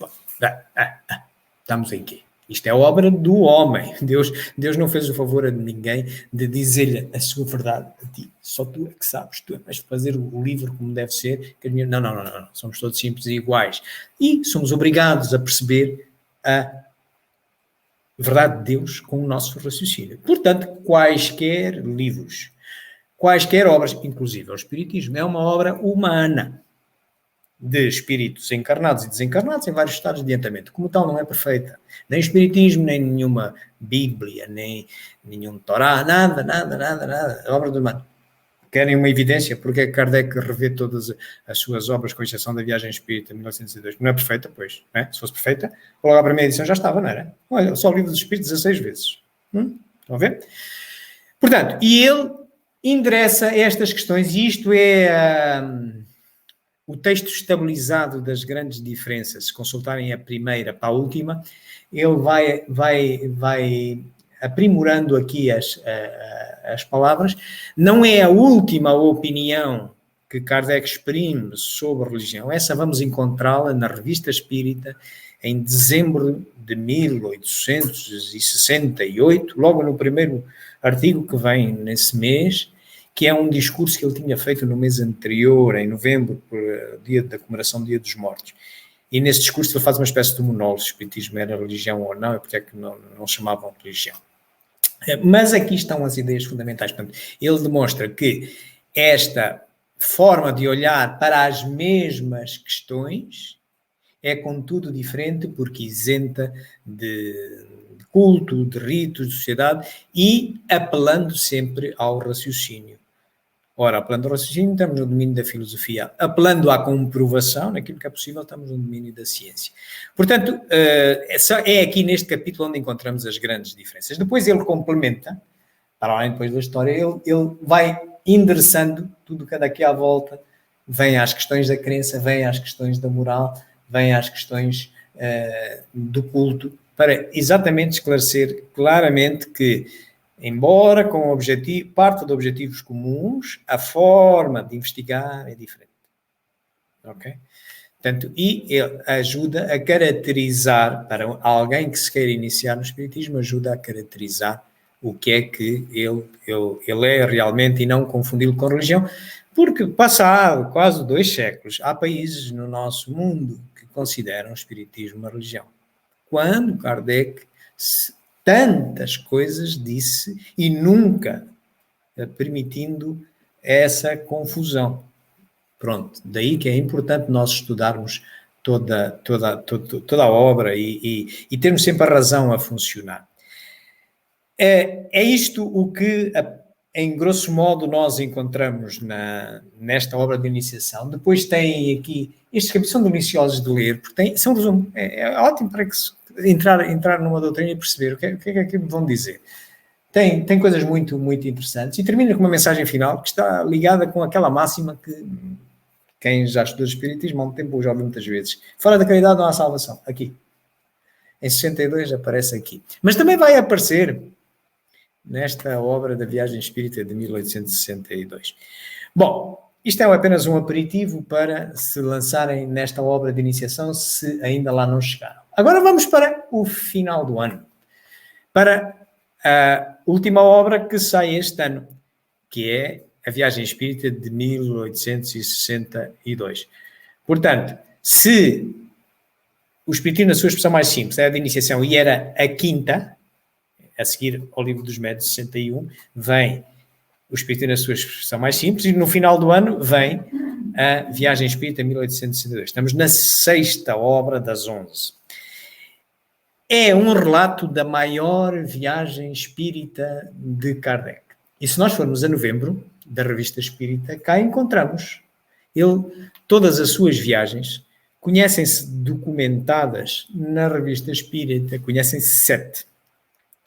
[SPEAKER 2] Estamos em quê? Isto é obra do homem. Deus não fez o favor a ninguém de dizer-lhe a sua verdade a ti. Só tu é que sabes, tu é que vais fazer o livro como deve ser. Não. Somos todos simples e iguais. E somos obrigados a perceber a verdade de Deus com o nosso raciocínio. Portanto, quaisquer livros, quaisquer obras, inclusive o Espiritismo, é uma obra humana, de espíritos encarnados e desencarnados em vários estados de adiantamento. Como tal, não é perfeita. Nem o Espiritismo, nem nenhuma Bíblia, nem nenhum Torá, nada. A obra do humano. Querem uma evidência? Porque é que Kardec revê todas as suas obras, com exceção da Viagem Espírita, de 1902? Não é perfeita, pois. Não é? Se fosse perfeita, logo a primeira edição já estava, não era? Olha, só o Livro dos Espíritos 16 vezes. Estão a ver? Portanto, e ele endereça estas questões, e isto é o texto estabilizado das grandes diferenças. Se consultarem a primeira para a última, ele vai aprimorando aqui as palavras. Não é a última opinião que Kardec exprime sobre a religião. Essa vamos encontrá-la na Revista Espírita em dezembro de 1868, logo no primeiro artigo que vem nesse mês, que é um discurso que ele tinha feito no mês anterior, em novembro, por dia da comemoração do Dia dos Mortos. E nesse discurso ele faz uma espécie de monólogo, se o espiritismo era religião ou não, e porque é que não chamavam religião. Mas aqui estão as ideias fundamentais. Portanto, ele demonstra que esta forma de olhar para as mesmas questões é, contudo, diferente, porque isenta de culto, de ritos, de sociedade, e apelando sempre ao raciocínio. Ora, apelando ao raciocínio, estamos no domínio da filosofia. Apelando à comprovação, naquilo que é possível, estamos no domínio da ciência. Portanto, é aqui neste capítulo onde encontramos as grandes diferenças. Depois ele complementa, para além depois da história, ele vai endereçando tudo que daqui à volta, vem às questões da crença, vem às questões da moral, vem às questões do culto, para exatamente esclarecer claramente que, embora com objetivo, parte de objetivos comuns, a forma de investigar é diferente. Ok? Portanto, e ele ajuda a caracterizar, para alguém que se queira iniciar no Espiritismo, ajuda a caracterizar o que é que ele é realmente e não confundi-lo com religião, porque passado quase 2 séculos, há países no nosso mundo que consideram o Espiritismo uma religião. Quando Kardec tantas coisas disse e nunca permitindo essa confusão. Pronto, daí que é importante nós estudarmos toda a obra e termos sempre a razão a funcionar. É isto o que, em grosso modo, nós encontramos nesta obra de iniciação. Depois tem aqui, estes capítulos são deliciosos de ler, porque são resumo, é ótimo para que entrar numa doutrina e perceber o que é que me vão dizer. Tem coisas muito, muito interessantes, e termina com uma mensagem final que está ligada com aquela máxima que quem já estudou Espiritismo há um tempo já ouviu muitas vezes: fora da caridade não há salvação. Aqui. Em 62 aparece aqui. Mas também vai aparecer nesta obra da Viagem Espírita de 1862. Bom, isto é apenas um aperitivo para se lançarem nesta obra de iniciação, se ainda lá não chegaram. Agora vamos para o final do ano, para a última obra que sai este ano, que é a Viagem Espírita de 1862. Portanto, se o Espiritismo, na sua expressão mais simples, é a de iniciação e era a quinta, a seguir ao Livro dos Médiuns, 61, vem o Espiritismo na sua expressão mais simples, e no final do ano vem a Viagem Espírita 1862. Estamos na 6ª obra das 11. É um relato da maior viagem espírita de Kardec. E se nós formos a novembro, da Revista Espírita, cá encontramos todas as suas viagens, conhecem-se documentadas na Revista Espírita, conhecem-se 7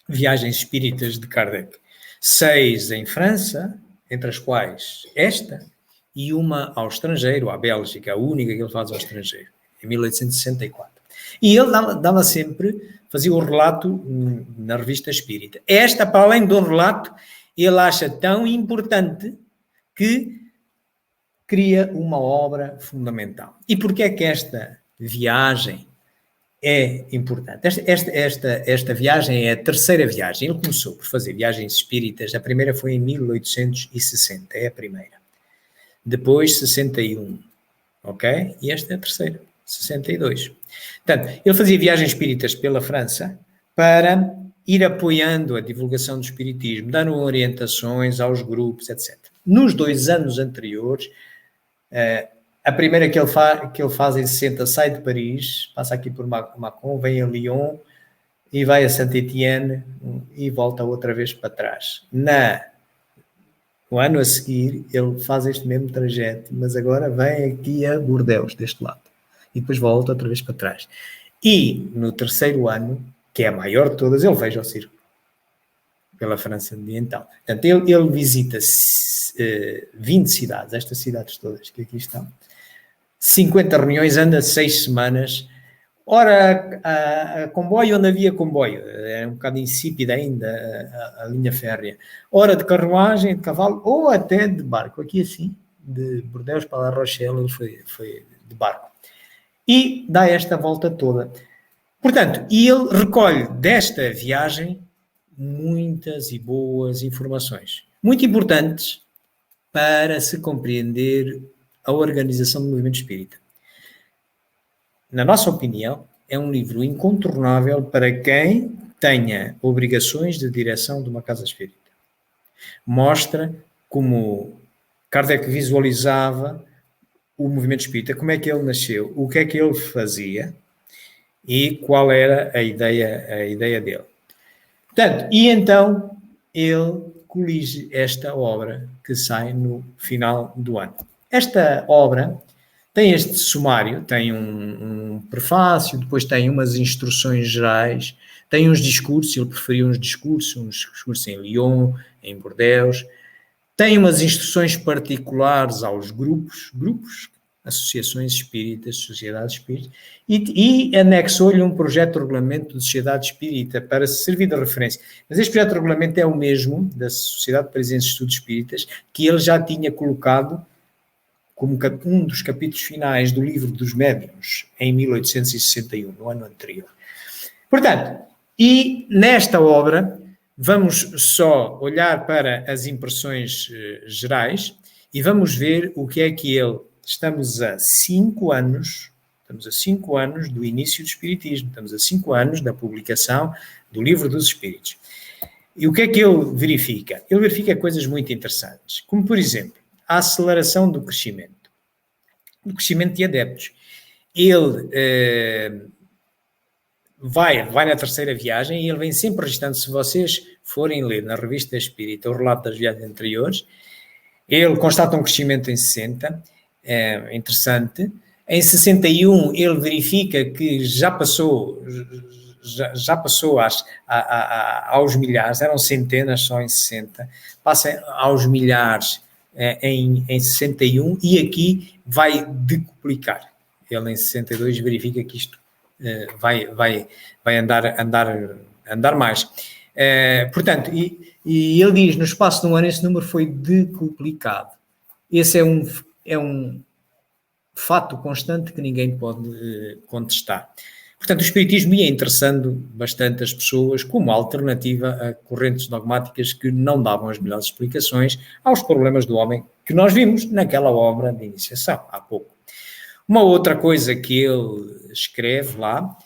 [SPEAKER 2] viagens espíritas de Kardec. 6 em França, entre as quais esta, e uma ao estrangeiro, à Bélgica, a única que ele faz ao estrangeiro, em 1864. E ele dava sempre, fazia o relato na Revista Espírita. Esta, para além do relato, ele acha tão importante que cria uma obra fundamental. E porquê é que esta viagem é importante? Esta viagem é a terceira viagem. Ele começou por fazer viagens espíritas. A primeira foi em 1860, é a primeira. Depois, 61, ok? E esta é a terceira, 62. Portanto, ele fazia viagens espíritas pela França para ir apoiando a divulgação do espiritismo, dando orientações aos grupos, etc. Nos 2 anos anteriores, a primeira que ele faz em 60, sai de Paris, passa aqui por Mâcon, vem a Lyon e vai a Saint-Étienne e volta outra vez para trás. No ano a seguir, ele faz este mesmo trajeto, mas agora vem aqui a Bordeaux, deste lado, e depois volta outra vez para trás. E no terceiro ano, que é a maior de todas, ele veja o circo pela França Oriental. Portanto, ele visita 20 cidades, estas cidades todas que aqui estão, 50 reuniões, anda 6 semanas. Ora, a comboio, onde havia comboio, é um bocado insípida ainda a linha férrea. Ora de carruagem, de cavalo, ou até de barco. Aqui assim, de Bordeaux para La Rochelle, ele foi de barco. E dá esta volta toda. Portanto, ele recolhe desta viagem muitas e boas informações, muito importantes para se compreender a organização do movimento espírita. Na nossa opinião, é um livro incontornável para quem tenha obrigações de direção de uma casa espírita. Mostra como Kardec visualizava o movimento espírita, como é que ele nasceu, o que é que ele fazia e qual era a ideia dele. Portanto, e então ele colige esta obra que sai no final do ano. Esta obra tem este sumário, tem um prefácio, depois tem umas instruções gerais, tem uns discursos, ele preferia uns discursos em Lyon, em Bordeaux, tem umas instruções particulares aos grupos, associações espíritas, sociedades espíritas, e anexou-lhe um projeto de regulamento de sociedade espírita para servir de referência. Mas este projeto de regulamento é o mesmo da Sociedade Parisiense de Estudos Espíritas, que ele já tinha colocado como um dos capítulos finais do Livro dos Médiuns, em 1861, no ano anterior. Portanto, e nesta obra, vamos só olhar para as impressões gerais e vamos ver o que é que ele... Estamos a 5 anos do início do Espiritismo, estamos a 5 anos da publicação do Livro dos Espíritos. E o que é que ele verifica? Ele verifica coisas muito interessantes, como, por exemplo, a aceleração do crescimento de adeptos. Ele vai na terceira viagem e ele vem sempre registrando, se vocês forem ler na Revista Espírita o relato das viagens anteriores, ele constata um crescimento em 60, é interessante. Em 61 ele verifica que já passou aos milhares, eram centenas só em 60, passa aos milhares em 61 e aqui vai decuplicar. Ele em 62 verifica que isto vai andar mais. Portanto, e ele diz, no espaço de um ano esse número foi decuplicado. Esse é um fato constante que ninguém pode contestar. Portanto, o Espiritismo ia interessando bastante as pessoas como alternativa a correntes dogmáticas que não davam as melhores explicações aos problemas do homem que nós vimos naquela obra de iniciação, há pouco. Uma outra coisa que ele escreve lá,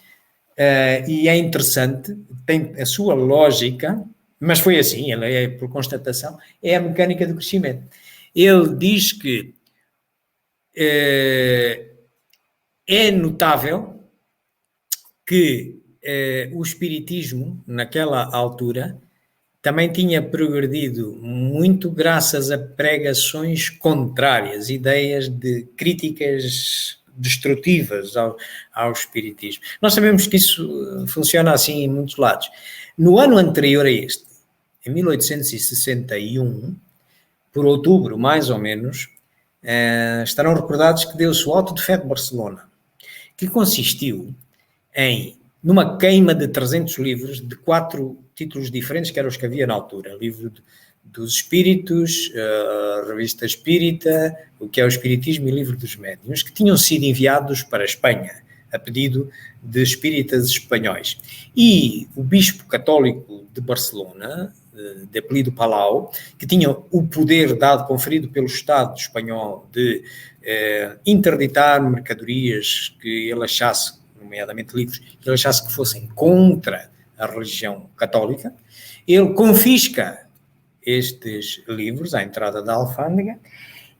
[SPEAKER 2] e é interessante, tem a sua lógica, mas foi assim, ele é por constatação, é a mecânica do crescimento. Ele diz que é notável que o Espiritismo, naquela altura, também tinha progredido muito graças a pregações contrárias, ideias de críticas destrutivas ao Espiritismo. Nós sabemos que isso funciona assim em muitos lados. No ano anterior a este, em 1861, por outubro, mais ou menos, estarão recordados que deu-se o Auto de Fé de Barcelona, que consistiu numa queima de 300 livros de 4 títulos diferentes, que eram os que havia na altura. Livro dos Espíritos, a Revista Espírita, o que é o Espiritismo e Livro dos Médiuns, que tinham sido enviados para a Espanha, a pedido de espíritas espanhóis. E o bispo católico de Barcelona, de apelido Palau, que tinha o poder conferido pelo Estado espanhol de interditar mercadorias que ele achasse, nomeadamente livros, que ele achasse que fossem contra a religião católica, ele confisca estes livros à entrada da alfândega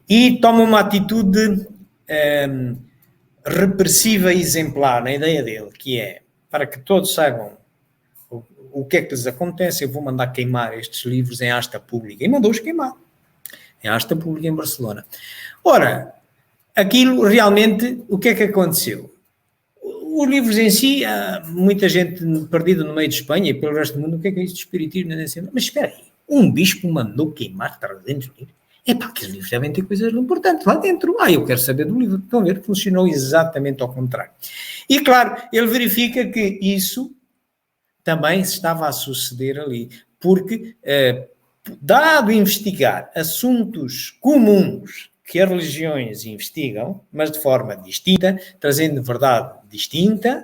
[SPEAKER 2] e toma uma atitude repressiva e exemplar na ideia dele, que é, para que todos saibam o que é que lhes acontece, eu vou mandar queimar estes livros em asta pública. E mandou-os queimar em asta pública em Barcelona. Ora, aquilo realmente, o que é que aconteceu? Os livros em si, há muita gente perdida no meio de Espanha e pelo resto do mundo, o que é isso de espiritismo? Mas espera aí, um bispo mandou queimar 300 livros? Epá, que os livros devem ter coisas importantes lá dentro. Eu quero saber do livro. Estão a ver? Funcionou exatamente ao contrário. E claro, ele verifica que isso também se estava a suceder ali, porque, dado investigar assuntos comuns que as religiões investigam, mas de forma distinta, trazendo verdade distinta,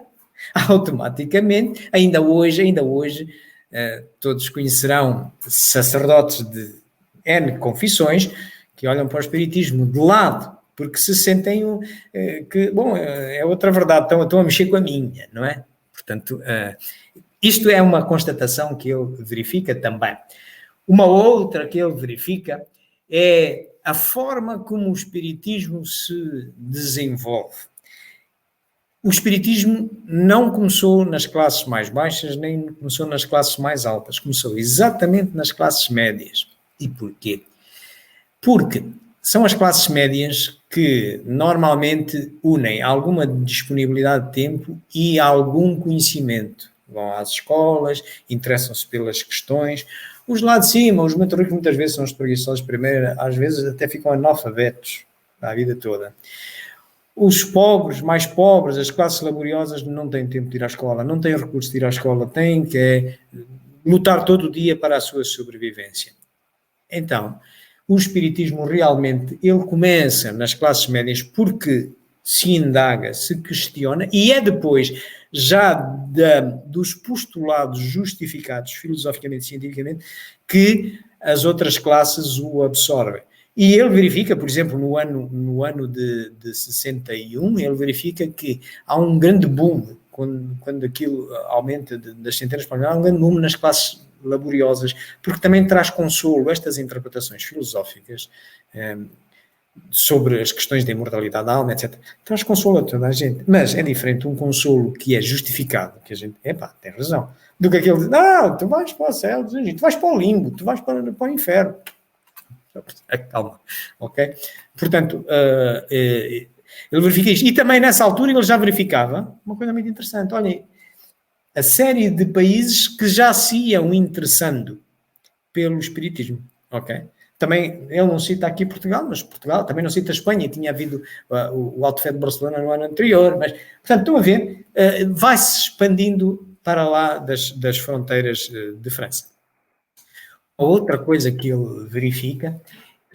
[SPEAKER 2] automaticamente, ainda hoje, todos conhecerão sacerdotes de N confissões que olham para o espiritismo de lado, porque se sentem que, bom, é outra verdade, estão a mexer com a minha, não é? Portanto, isto é uma constatação que ele verifica também. Uma outra que ele verifica é a forma como o espiritismo se desenvolve. O espiritismo não começou nas classes mais baixas, nem começou nas classes mais altas. Começou exatamente nas classes médias. E porquê? Porque são as classes médias que normalmente unem alguma disponibilidade de tempo e algum conhecimento. Vão às escolas, interessam-se pelas questões. Os lá de cima, os muito ricos, muitas vezes são os preguiçosos primeiro, às vezes até ficam analfabetos a vida toda. Os pobres, mais pobres, as classes laboriosas não têm tempo de ir à escola, não têm recursos de ir à escola, têm que lutar todo o dia para a sua sobrevivência. Então, o espiritismo realmente, ele começa nas classes médias porque se indaga, se questiona, e é depois, já dos postulados justificados filosoficamente e cientificamente, que as outras classes o absorvem. E ele verifica, por exemplo, no ano de 61, ele verifica que há um grande boom, quando aquilo aumenta das centenas para milhões, há um grande boom nas classes laboriosas, porque também traz consolo estas interpretações filosóficas sobre as questões da imortalidade da alma, etc. Traz consolo a toda a gente, mas é diferente um consolo que é justificado, que a gente, tem razão, do que aquele de, tu vais para o céu, tu vais para o limbo, tu vais para o inferno. Calma, ok? Portanto, ele verifica isto. E também nessa altura ele já verificava uma coisa muito interessante. Olhem, a série de países que já se iam interessando pelo espiritismo, ok? Também, ele não cita aqui Portugal, mas Portugal também não cita a Espanha, tinha havido o Auto de Fé de Barcelona no ano anterior, mas, portanto, estão a ver, vai-se expandindo para lá das fronteiras de França. A outra coisa que ele verifica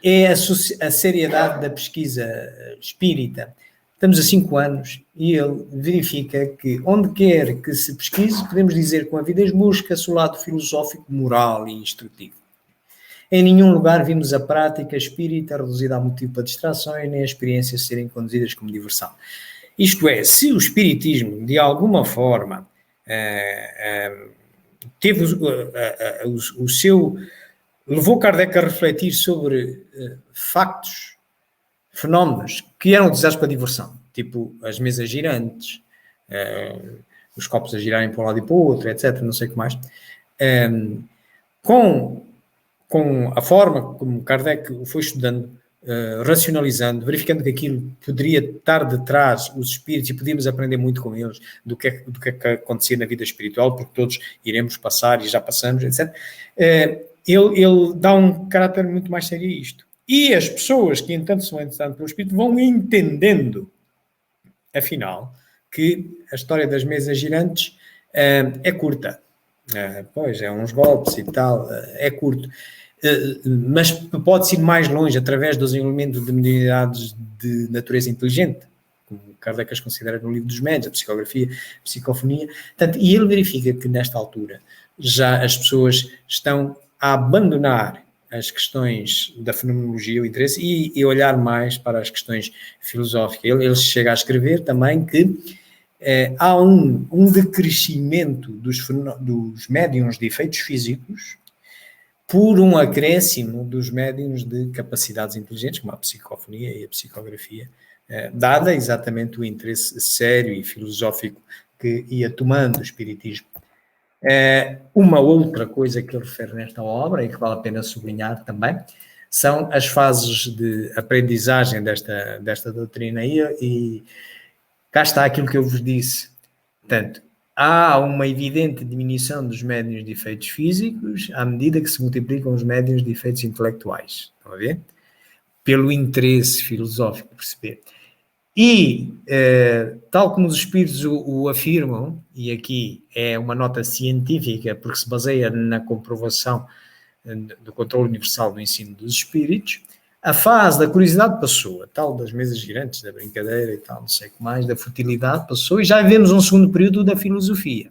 [SPEAKER 2] é a seriedade da pesquisa espírita. Estamos há 5 anos e ele verifica que onde quer que se pesquise, podemos dizer com avidez, busca-se o lado filosófico, moral e instrutivo. Em nenhum lugar vimos a prática espírita reduzida a motivo para distrações, nem as experiências serem conduzidas como diversão. Isto é, se o espiritismo, de alguma forma, teve o seu... levou Kardec a refletir sobre factos, fenómenos que eram utilizados para diversão, tipo as mesas girantes, os copos a girarem para um lado e para o outro, etc., não sei o que mais. Com a forma como Kardec o foi estudando, racionalizando, verificando que aquilo poderia estar detrás os espíritos e podíamos aprender muito com eles do que é que acontecia na vida espiritual, porque todos iremos passar e já passamos, etc., ele dá um caráter muito mais sério a isto. E as pessoas que, entanto, são entretanto pelo Espírito vão entendendo, afinal, que a história das mesas girantes é curta. Pois, é uns golpes e tal, é curto. Mas pode-se ir mais longe através dos elementos de mediunidades de natureza inteligente, como Kardec as considera no livro dos médiuns, a psicografia, a psicofonia. Portanto, e ele verifica que, nesta altura, já as pessoas estão a abandonar as questões da fenomenologia, o interesse, e olhar mais para as questões filosóficas. Ele chega a escrever também que há um decrescimento dos médiuns de efeitos físicos por um acréscimo dos médiuns de capacidades inteligentes, como a psicofonia e a psicografia, dada exatamente o interesse sério e filosófico que ia tomando o espiritismo. Uma outra coisa que ele refere nesta obra, e que vale a pena sublinhar também, são as fases de aprendizagem desta doutrina e cá está aquilo que eu vos disse. Portanto, há uma evidente diminuição dos médiuns de efeitos físicos à medida que se multiplicam os médiuns de efeitos intelectuais. Estão a ver? Pelo interesse filosófico, perceber. E, tal como os espíritos o afirmam, e aqui é uma nota científica, porque se baseia na comprovação do controle universal do ensino dos espíritos, a fase da curiosidade passou, a tal das mesas girantes, da brincadeira e tal, não sei o que mais, da futilidade passou, e já vemos um segundo período da filosofia.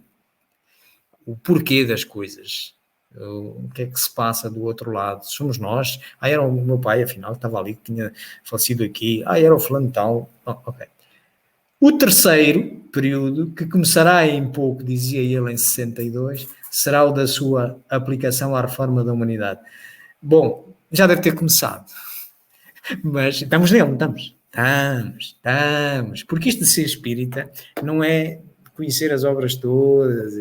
[SPEAKER 2] O porquê das coisas. O que é que se passa do outro lado? Somos nós? Era o meu pai, afinal, estava ali, que tinha falecido aqui. Era o fulano tal. Ok. O terceiro período, que começará em pouco, dizia ele, em 62, será o da sua aplicação à reforma da humanidade. Bom, já deve ter começado. Mas estamos nele, não estamos. Porque isto de ser espírita não é conhecer as obras todas,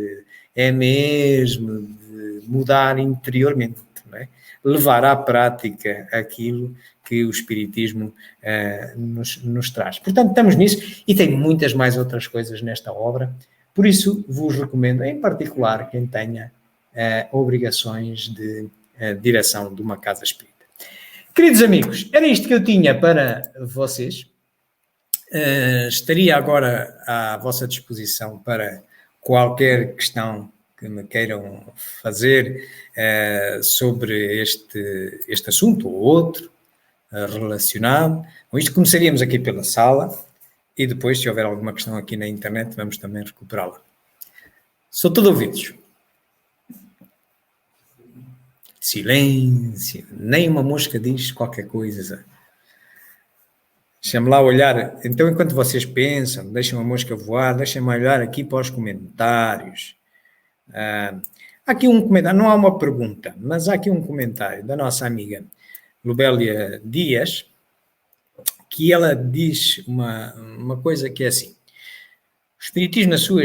[SPEAKER 2] é mesmo de mudar interiormente, não é? Levar à prática aquilo que o espiritismo nos traz. Portanto, estamos nisso e tem muitas mais outras coisas nesta obra, por isso vos recomendo, em particular, quem tenha obrigações de direção de uma casa espírita. Queridos amigos, era isto que eu tinha para vocês. Estaria agora à vossa disposição para qualquer questão que me queiram fazer sobre este assunto ou outro relacionado. Com isto começaríamos aqui pela sala e depois, se houver alguma questão aqui na internet, vamos também recuperá-la. Sou todo ouvidos. Silêncio, nem uma mosca diz qualquer coisa. Deixa-me lá olhar. Então, enquanto vocês pensam, deixem a mosca voar, deixem-me olhar aqui para os comentários. Há aqui um comentário, não há uma pergunta, mas há aqui um comentário da nossa amiga Lubélia Dias, que ela diz uma coisa que é assim: o espiritismo, na sua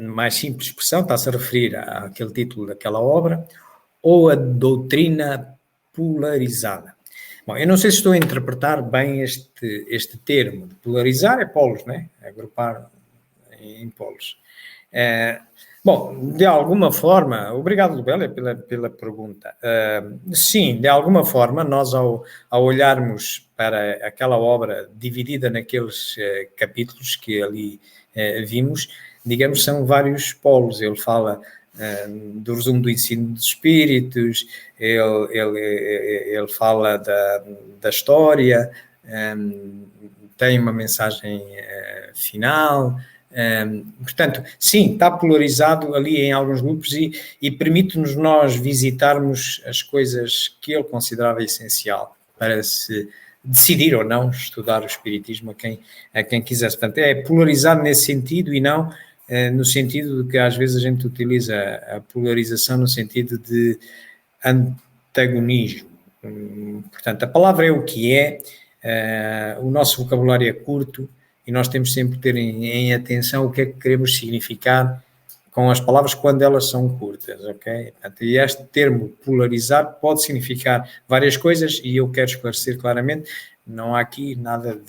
[SPEAKER 2] mais simples expressão, está-se a referir àquele título daquela obra, ou a doutrina polarizada. Bom, eu não sei se estou a interpretar bem este termo. De polarizar é polos, não é? Agrupar em polos. Bom, de alguma forma, obrigado, Lubélia, pela pergunta. Sim, de alguma forma, nós ao olharmos para aquela obra dividida naqueles capítulos que ali vimos, digamos, são vários polos. Ele fala do resumo do ensino dos espíritos, ele fala da história, tem uma mensagem final. Portanto, sim, está polarizado ali em alguns grupos e permite-nos nós visitarmos as coisas que ele considerava essencial para se decidir ou não estudar o espiritismo a quem quisesse. Portanto, é polarizado nesse sentido e não no sentido de que às vezes a gente utiliza a polarização no sentido de antagonismo. Portanto, a palavra é o que é, o nosso vocabulário é curto e nós temos sempre que ter em atenção o que é que queremos significar com as palavras quando elas são curtas, ok? Portanto, e este termo polarizar pode significar várias coisas e eu quero esclarecer claramente, não há aqui nada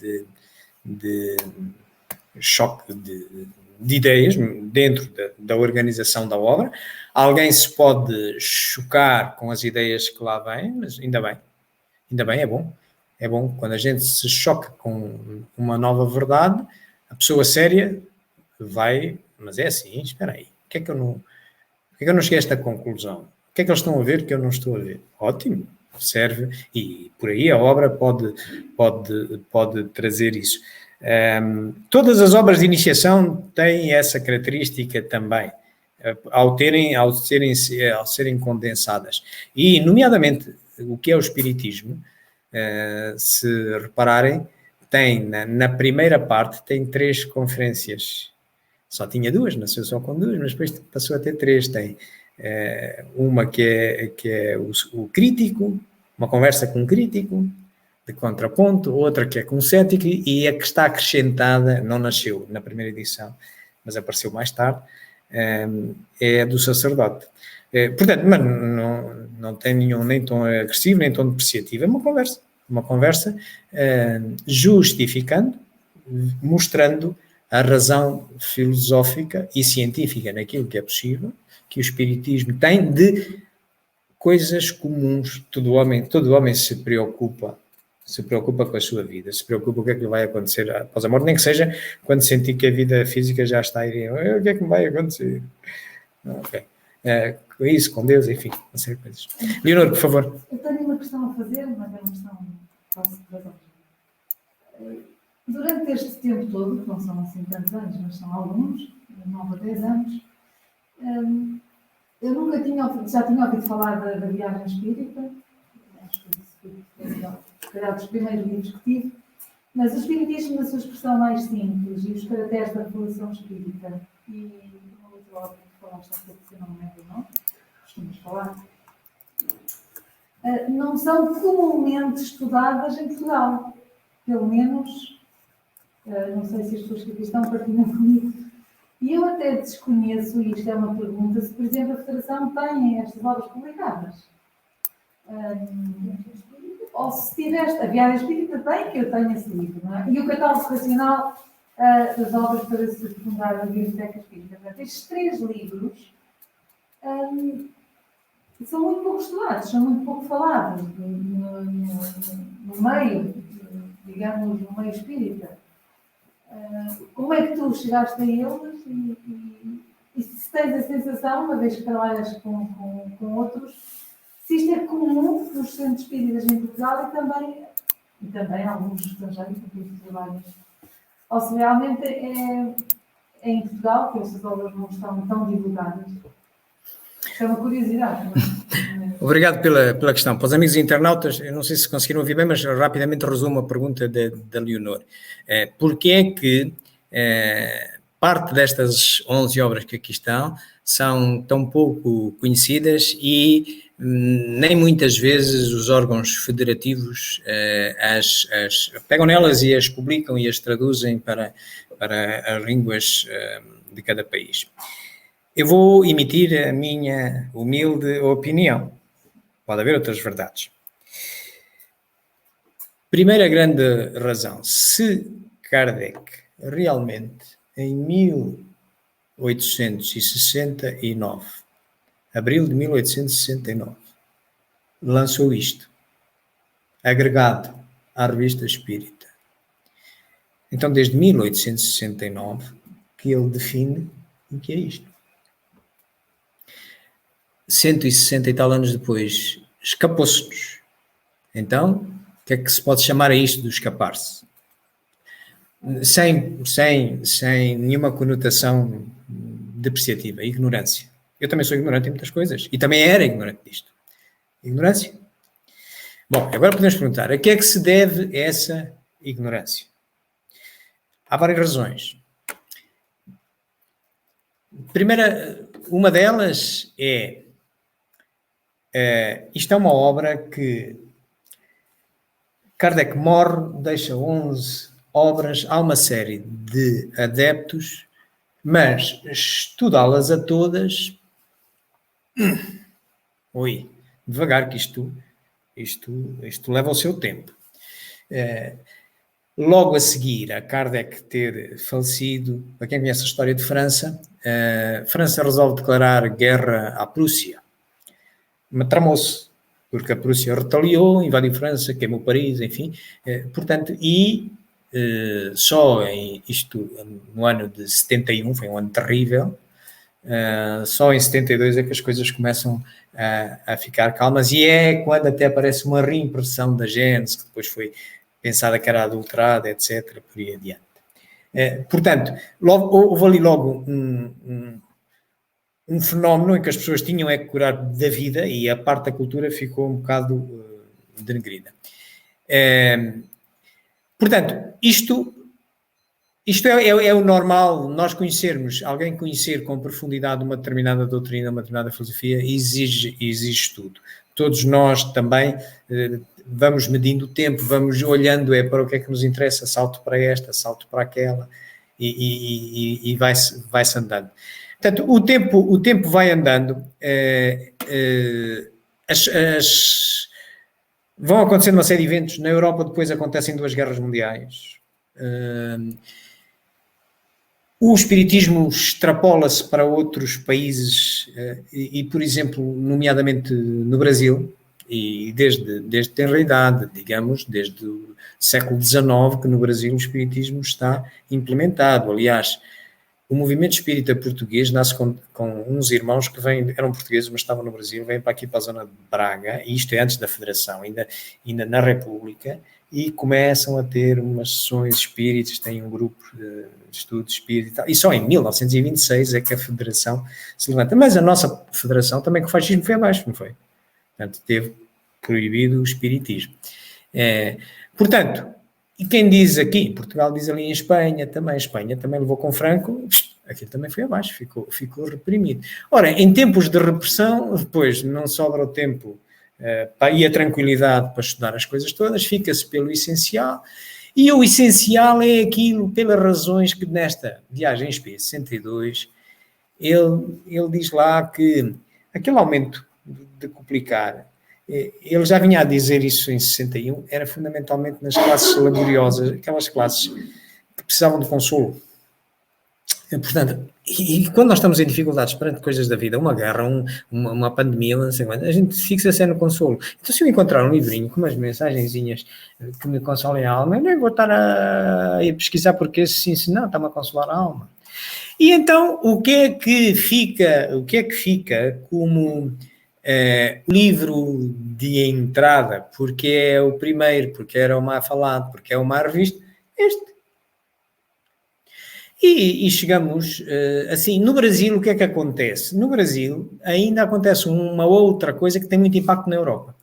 [SPEAKER 2] de choque de ideias dentro da organização da obra. Alguém se pode chocar com as ideias que lá vêm, mas ainda bem. Ainda bem, é bom. É bom quando a gente se choca com uma nova verdade, a pessoa séria vai, mas é assim, espera aí, por que é que eu não cheguei a esta conclusão? O que é que eles estão a ver que eu não estou a ver? Ótimo, serve, e por aí a obra pode trazer isso. Todas as obras de iniciação têm essa característica também, ao serem condensadas. E, nomeadamente, o que é o Espiritismo, se repararem, tem, na primeira parte, tem 3 conferências. Só tinha 2, nasceu só com 2, mas depois passou a ter 3. Tem uma que é o crítico, uma conversa com um crítico, de contraponto, outra que é com um cético, e a que está acrescentada, não nasceu na primeira edição, mas apareceu mais tarde, é a do sacerdote. Portanto, mas não tem nenhum nem tom agressivo, nem tom depreciativo, é uma conversa justificando, mostrando a razão filosófica e científica naquilo que é possível, que o Espiritismo tem de coisas comuns. Todo homem se preocupa com a sua vida, se preocupa com o que é que lhe vai acontecer após a morte, nem que seja quando sentir que a vida física já está a ir, o que é que me vai acontecer? Ok. Com isso, com Deus, enfim, uma série de coisas. Leonor, por favor.
[SPEAKER 1] Eu tenho uma questão a fazer, mas é uma questão quase para todos. Durante este tempo todo, que não são assim tantos anos, mas são alguns, 9 a 10 anos, eu nunca já tinha ouvido falar da viagem espírita, acho que isso foi, se calhar, dos primeiros livros que tive, mas o espiritismo na sua expressão mais simples e os caracteres da revelação espírita e uma outra obra que falaste há pouco, que eu não me lembro o nome, costumas falar, não são comumente estudadas em Portugal, pelo menos. Não sei se as pessoas que aqui estão partilham comigo. E eu até desconheço, e isto é uma pergunta, se, por exemplo, a Federação tem estas obras publicadas. Ou se tiveste, a Viagem Espírita tem, que eu tenho esse livro, não é? E o Catálogo Racional das Obras para se Fundar a Biblioteca Espírita. Portanto, estes 3 livros são muito pouco estudados, são muito pouco falados no meio, digamos, no meio espírita. Como é que tu chegaste a eles e se tens a sensação, uma vez que trabalhas com outros, se isto é comum nos centros espíritas em Portugal e também alguns estrangeiros com quem tu trabalhas, ou se realmente é em Portugal que essas obras não estão tão divulgadas? É uma curiosidade, não é?
[SPEAKER 2] Obrigado pela questão. Para os amigos internautas, eu não sei se conseguiram ouvir bem, mas rapidamente resumo a pergunta da Leonor. Porquê é que parte destas 11 obras que aqui estão são tão pouco conhecidas e nem muitas vezes os órgãos federativos pegam nelas e as publicam e as traduzem para as línguas de cada país? Eu vou emitir a minha humilde opinião. Pode haver outras verdades. Primeira grande razão. Se Kardec realmente, em 1869, abril de 1869, lançou isto, agregado à Revista Espírita, então desde 1869 que ele define o que é isto. 160 e tal anos depois, escapou-se-nos. Então, o que é que se pode chamar a isto de escapar-se? Sem nenhuma conotação depreciativa, ignorância. Eu também sou ignorante em muitas coisas. E também era ignorante disto. Ignorância. Bom, agora podemos perguntar, a que é que se deve essa ignorância? Há várias razões. Primeira, uma delas é isto é uma obra que Kardec morre, deixa 11 obras, há uma série de adeptos, mas estudá-las a todas, devagar, que isto leva o seu tempo. Logo a seguir, a Kardec ter falecido, para quem conhece a história de França, França resolve declarar guerra à Prússia. Mas tramou-se. porque a Prússia retaliou, invadiu França, queimou Paris, enfim. Portanto, só isto no ano de 71, foi um ano terrível, só em 72 é que as coisas começam a ficar calmas, e é quando até aparece uma reimpressão da Gênesis, que depois foi pensada que era adulterada, etc., por aí adiante. Portanto, houve ali logo um fenómeno em que as pessoas tinham que curar da vida, e a parte da cultura ficou um bocado denegrida. Portanto, isto é o normal. Nós alguém conhecer com profundidade uma determinada doutrina, uma determinada filosofia, exige estudo. Todos nós também vamos medindo o tempo, vamos olhando para o que é que nos interessa, salto para esta, salto para aquela, e vai-se andando. Portanto, o tempo vai andando, vão acontecendo uma série de eventos. Na Europa depois acontecem 2 guerras mundiais. O espiritismo extrapola-se para outros países e, por exemplo, nomeadamente no Brasil, e desde tenra idade, digamos, desde o século XIX, que no Brasil o espiritismo está implementado. Aliás, o movimento espírita português nasce com uns irmãos que eram portugueses, mas estavam no Brasil, vêm para aqui, para a zona de Braga, e isto é antes da Federação, ainda na República, e começam a ter umas sessões espíritas, têm um grupo de estudo espírita e tal. E só em 1926 é que a Federação se levanta. Mas a nossa Federação também, com o fascismo, foi abaixo, não foi? Portanto, teve proibido o espiritismo. Portanto, e quem diz aqui, Portugal diz ali em Espanha também levou com Franco, aquilo também foi abaixo, ficou reprimido. Ora, em tempos de repressão, depois não sobra o tempo e a tranquilidade para estudar as coisas todas, fica-se pelo essencial, e o essencial é aquilo, pelas razões que nesta viagem em Espírito 62, ele diz lá que aquele aumento de duplicar, ele já vinha a dizer isso em 61, era fundamentalmente nas classes laboriosas, aquelas classes que precisavam de consolo. Portanto, e quando nós estamos em dificuldades perante coisas da vida, uma guerra, uma pandemia, não sei quanto, a gente fixa-se no consolo. Então, se eu encontrar um livrinho com umas mensagenzinhas que me consolem a alma, eu nem vou estar a pesquisar porque sim, se não, está-me a consolar a alma. E então, o que é que fica como livro de entrada, porque é o primeiro, porque era o mais falado, porque é o mais revisto? Este. E chegamos, assim, no Brasil, o que é que acontece? No Brasil ainda acontece uma outra coisa que tem muito impacto na Europa,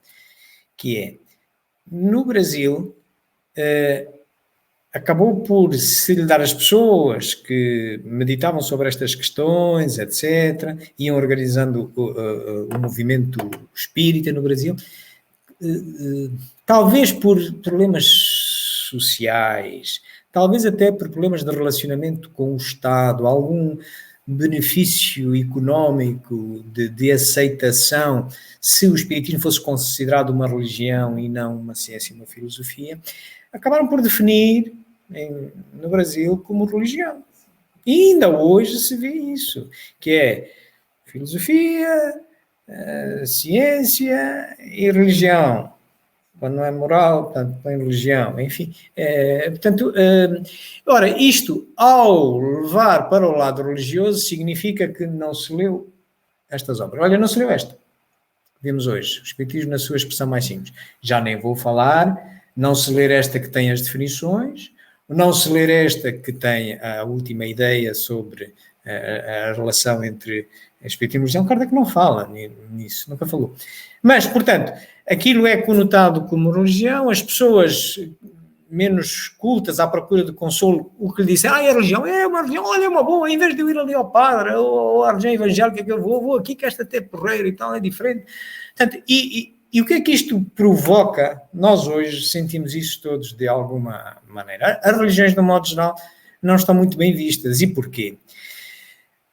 [SPEAKER 2] que é, no Brasil, acabou por se lhe dar às pessoas que meditavam sobre estas questões, etc., iam organizando o movimento espírita no Brasil, talvez por problemas sociais, talvez até por problemas de relacionamento com o Estado, algum benefício económico de aceitação, se o espiritismo fosse considerado uma religião e não uma ciência e uma filosofia, acabaram por definir no Brasil como religião. E ainda hoje se vê isso, que é filosofia, ciência e religião. Quando não é moral, portanto, tem religião, enfim. Ora, isto, ao levar para o lado religioso, significa que não se leu estas obras. Olha, não se leu esta. Vemos hoje, o Espiritismo na sua expressão mais simples. Já nem vou falar, não se ler esta que tem as definições, não se ler esta que tem a última ideia sobre a relação entre Espiritismo e religião. Kardec não fala nisso, nunca falou. Mas, portanto, aquilo é conotado como religião, as pessoas menos cultas à procura de consolo, o que lhe dizem, é religião, é uma religião, olha, é uma boa, em vez de eu ir ali ao padre, ou à religião evangélica que eu vou aqui, que esta até porreiro e tal, é diferente. Portanto, e o que é que isto provoca? Nós hoje sentimos isso todos de alguma maneira. As religiões, de um modo geral, não estão muito bem vistas. E porquê?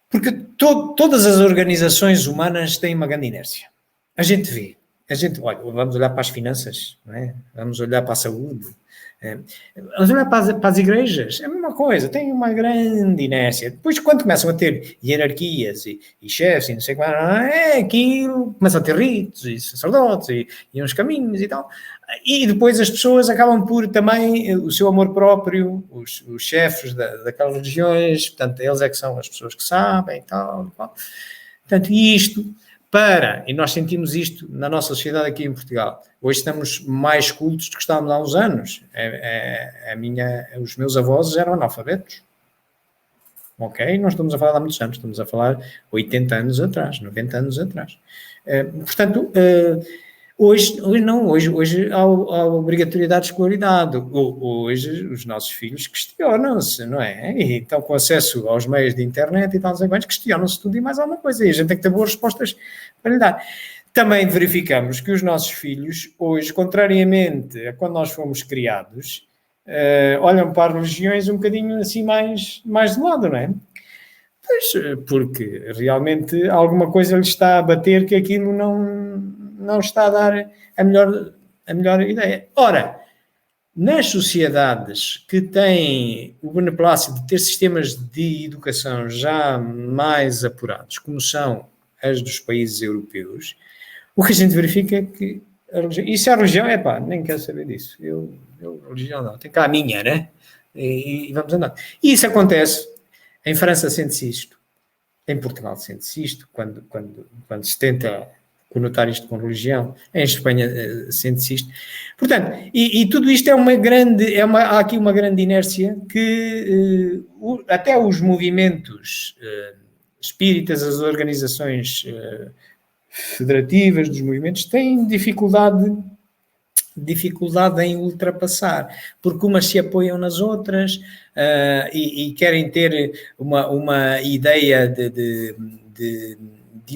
[SPEAKER 2] Porque todas as organizações humanas têm uma grande inércia. A gente vê. A gente, olha, vamos olhar para as finanças, não é? Vamos olhar para a saúde, vamos olhar para as igrejas, é a mesma coisa, tem uma grande inércia. Depois, quando começam a ter hierarquias e chefes e não sei o que, é aquilo, começam a ter ritos e sacerdotes e uns caminhos e tal. E depois as pessoas acabam por também, o seu amor próprio, os chefes daquelas religiões, portanto, eles é que são as pessoas que sabem e tal. Portanto, isto... E nós sentimos isto na nossa sociedade aqui em Portugal. Hoje estamos mais cultos do que estávamos há uns anos. Os meus avós eram analfabetos. Ok? Não estamos a falar de há muitos anos, estamos a falar 80 anos atrás, 90 anos atrás. Portanto, hoje há a obrigatoriedade de escolaridade. Hoje os nossos filhos questionam-se, não é? E então, com acesso aos meios de internet e tal, questionam-se tudo e mais alguma coisa. E a gente tem que ter boas respostas para lhe dar. Também verificamos que os nossos filhos, hoje, contrariamente a quando nós fomos criados, olham para as religiões um bocadinho assim mais de lado, não é? Pois, porque realmente alguma coisa lhes está a bater que aquilo não está a dar a melhor ideia. Ora, nas sociedades que têm o beneplácito de ter sistemas de educação já mais apurados, como são as dos países europeus, o que a gente verifica é que a religião... E se a religião, nem quero saber disso. Eu religião não, tem cá a minha, né? E vamos andar. E isso acontece. Em França sente-se isto. Em Portugal sente-se isto. Quando se tenta conotar isto com religião. Em Espanha sente-se isto. Portanto, e tudo isto é uma grande... há aqui uma grande inércia que até os movimentos espíritas, as organizações federativas dos movimentos, têm dificuldade em ultrapassar, porque umas se apoiam nas outras e querem ter uma ideia de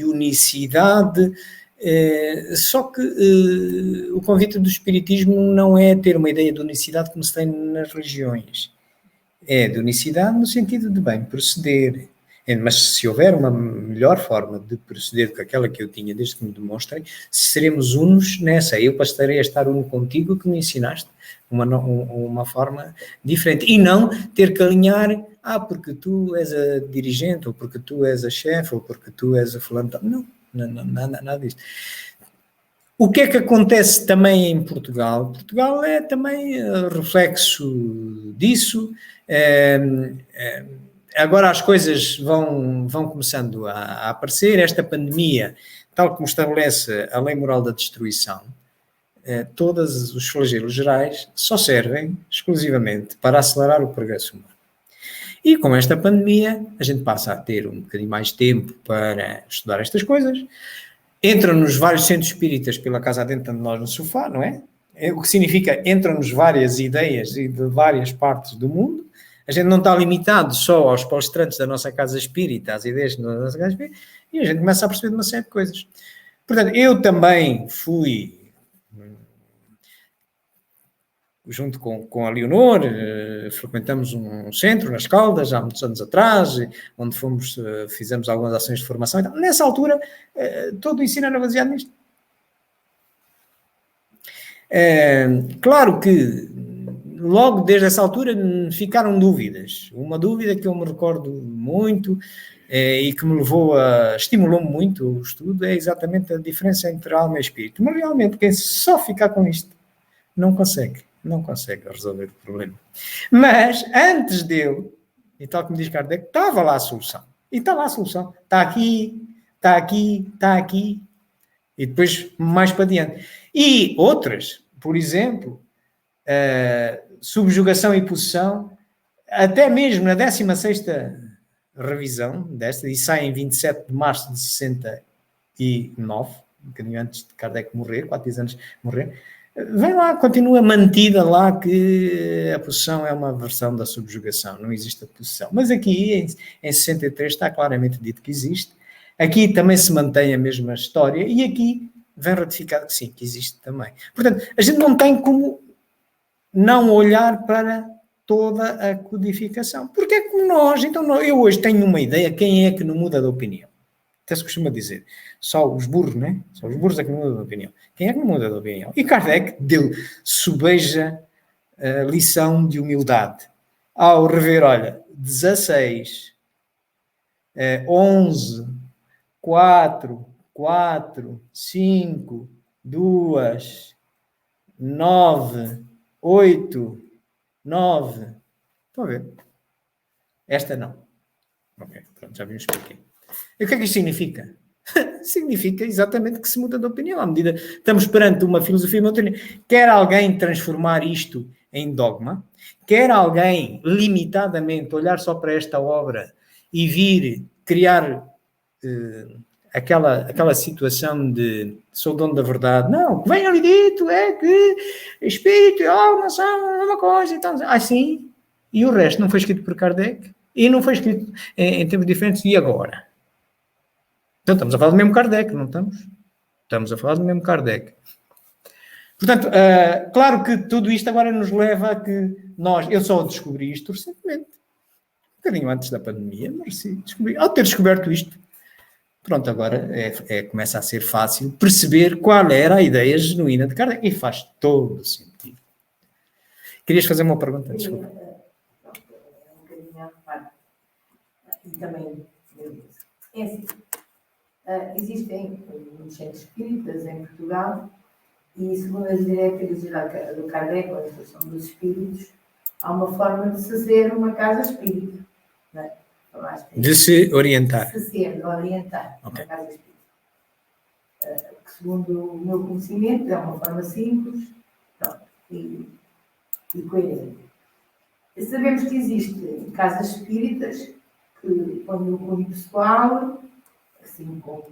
[SPEAKER 2] unicidade, só que o convite do espiritismo não é ter uma ideia de unicidade como se tem nas religiões, é de unicidade no sentido de bem proceder. Mas se houver uma melhor forma de proceder do que aquela que eu tinha, desde que me demonstrem, seremos unos nessa. Eu passarei a estar uno contigo que me ensinaste uma forma diferente. E não ter que alinhar, porque tu és a dirigente, ou porque tu és a chefe, ou porque tu és a fulano. Não, nada disso. O que é que acontece também em Portugal? Portugal é também reflexo disso. Agora as coisas vão começando a aparecer. Esta pandemia, tal como estabelece a lei moral da destruição, todos os flagelos gerais só servem exclusivamente para acelerar o progresso humano. E com esta pandemia, a gente passa a ter um bocadinho mais tempo para estudar estas coisas. Entram-nos vários centros espíritas pela casa adentro de nós no sofá, não é? O que significa entram-nos várias ideias de várias partes do mundo. A gente não está limitado só aos palestrantes da nossa casa espírita, às ideias da nossa casa espírita, e a gente começa a perceber de uma série de coisas. Portanto, eu também fui, junto com a Leonor, frequentamos um centro nas Caldas, há muitos anos atrás, onde fizemos algumas ações de formação. Então, nessa altura, todo o ensino era baseado nisto. Claro que logo desde essa altura ficaram dúvidas. Uma dúvida que eu me recordo muito e que estimulou-me muito o estudo é exatamente a diferença entre alma e espírito. Mas realmente quem só ficar com isto não consegue resolver o problema. Mas antes dele, e tal como diz Kardec, estava lá a solução. E está lá a solução. Está aqui. E depois mais para diante. E outras, por exemplo, subjugação e possessão, até mesmo na 16ª revisão desta, e sai em 27 de março de 69, um bocadinho antes de Kardec morrer, 4 dias antes de morrer, vem lá, continua mantida lá que a possessão é uma versão da subjugação, não existe a possessão. Mas aqui, em 63, está claramente dito que existe. Aqui também se mantém a mesma história, e aqui vem ratificado que sim, que existe também. Portanto, a gente não tem como não olhar para toda a codificação. Porque é como nós, então eu hoje tenho uma ideia, quem é que não muda de opinião? até se costuma dizer, só os burros, né? Só os burros é que não mudam de opinião. Quem é que não muda de opinião? E Kardec deu sobeja a lição de humildade. Ao rever, olha, 16, 11, 4, 5, 2, 9, 8, 9. Estão a ver? Esta não. Ok, pronto, já vimos expliquei. E o que é que isto significa? Significa exatamente que se muda de opinião. À medida que estamos perante uma filosofia, uma doutrina, quer alguém transformar isto em dogma, quer alguém limitadamente olhar só para esta obra e vir criar aquela situação de sou dono da verdade. Não, o que vem ali dito é que espírito e alma são uma coisa. Então, assim, e o resto não foi escrito por Kardec e não foi escrito em tempos diferentes. E agora? Então estamos a falar do mesmo Kardec, não estamos? Estamos a falar do mesmo Kardec. Portanto, claro que tudo isto agora nos leva a que eu só descobri isto recentemente. Um bocadinho antes da pandemia, mas sim, descobri. Ao ter descoberto isto, pronto, agora começa a ser fácil perceber qual era a ideia genuína de Kardec. E faz todo o sentido. Querias fazer uma pergunta? Desculpa.
[SPEAKER 7] Um bocadinho à parte. E também, é assim, existem muitos centros espíritas em Portugal e, segundo as diretrizes do Kardec, a instrução dos espíritos, há uma forma de se fazer uma casa espírita. Não é?
[SPEAKER 2] De se orientar.
[SPEAKER 7] De se orientar,
[SPEAKER 2] okay.
[SPEAKER 7] Uma casa espírita. Que, segundo o meu conhecimento, é uma forma simples, pronto, e coerente. E sabemos que existem casas espíritas que põem o cunho pessoal, assim, com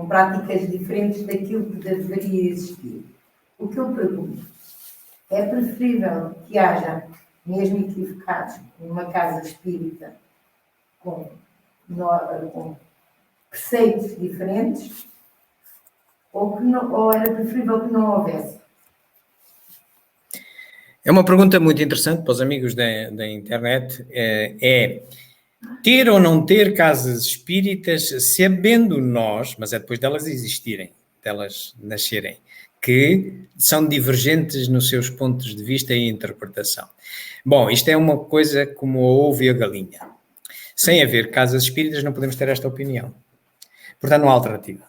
[SPEAKER 7] práticas diferentes daquilo que deveria existir. O que eu pergunto, é preferível que haja, mesmo equivocados, numa casa espírita com preceitos diferentes, ou era preferível que não houvesse?
[SPEAKER 2] É uma pergunta muito interessante para os amigos da internet. É ter ou não ter casas espíritas, sabendo nós, mas é depois delas existirem, delas nascerem, que são divergentes nos seus pontos de vista e interpretação. Bom, isto é uma coisa como o ovo e a galinha. Sem haver casas espíritas não podemos ter esta opinião. Portanto, não há alternativa.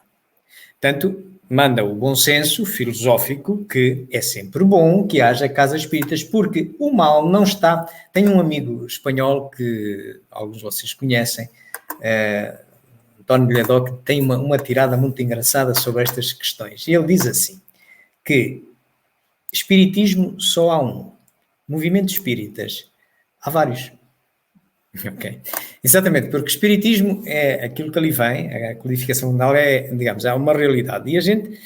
[SPEAKER 2] Portanto, manda o bom senso filosófico que é sempre bom que haja casas espíritas, porque o mal não está... Tenho um amigo espanhol que alguns de vocês conhecem, António Lledó, que tem uma tirada muito engraçada sobre estas questões. E ele diz assim, que espiritismo só há um, movimento espíritas há vários. Ok. Exatamente, porque o espiritismo é aquilo que ali vem, a codificação mundial digamos, é uma realidade. E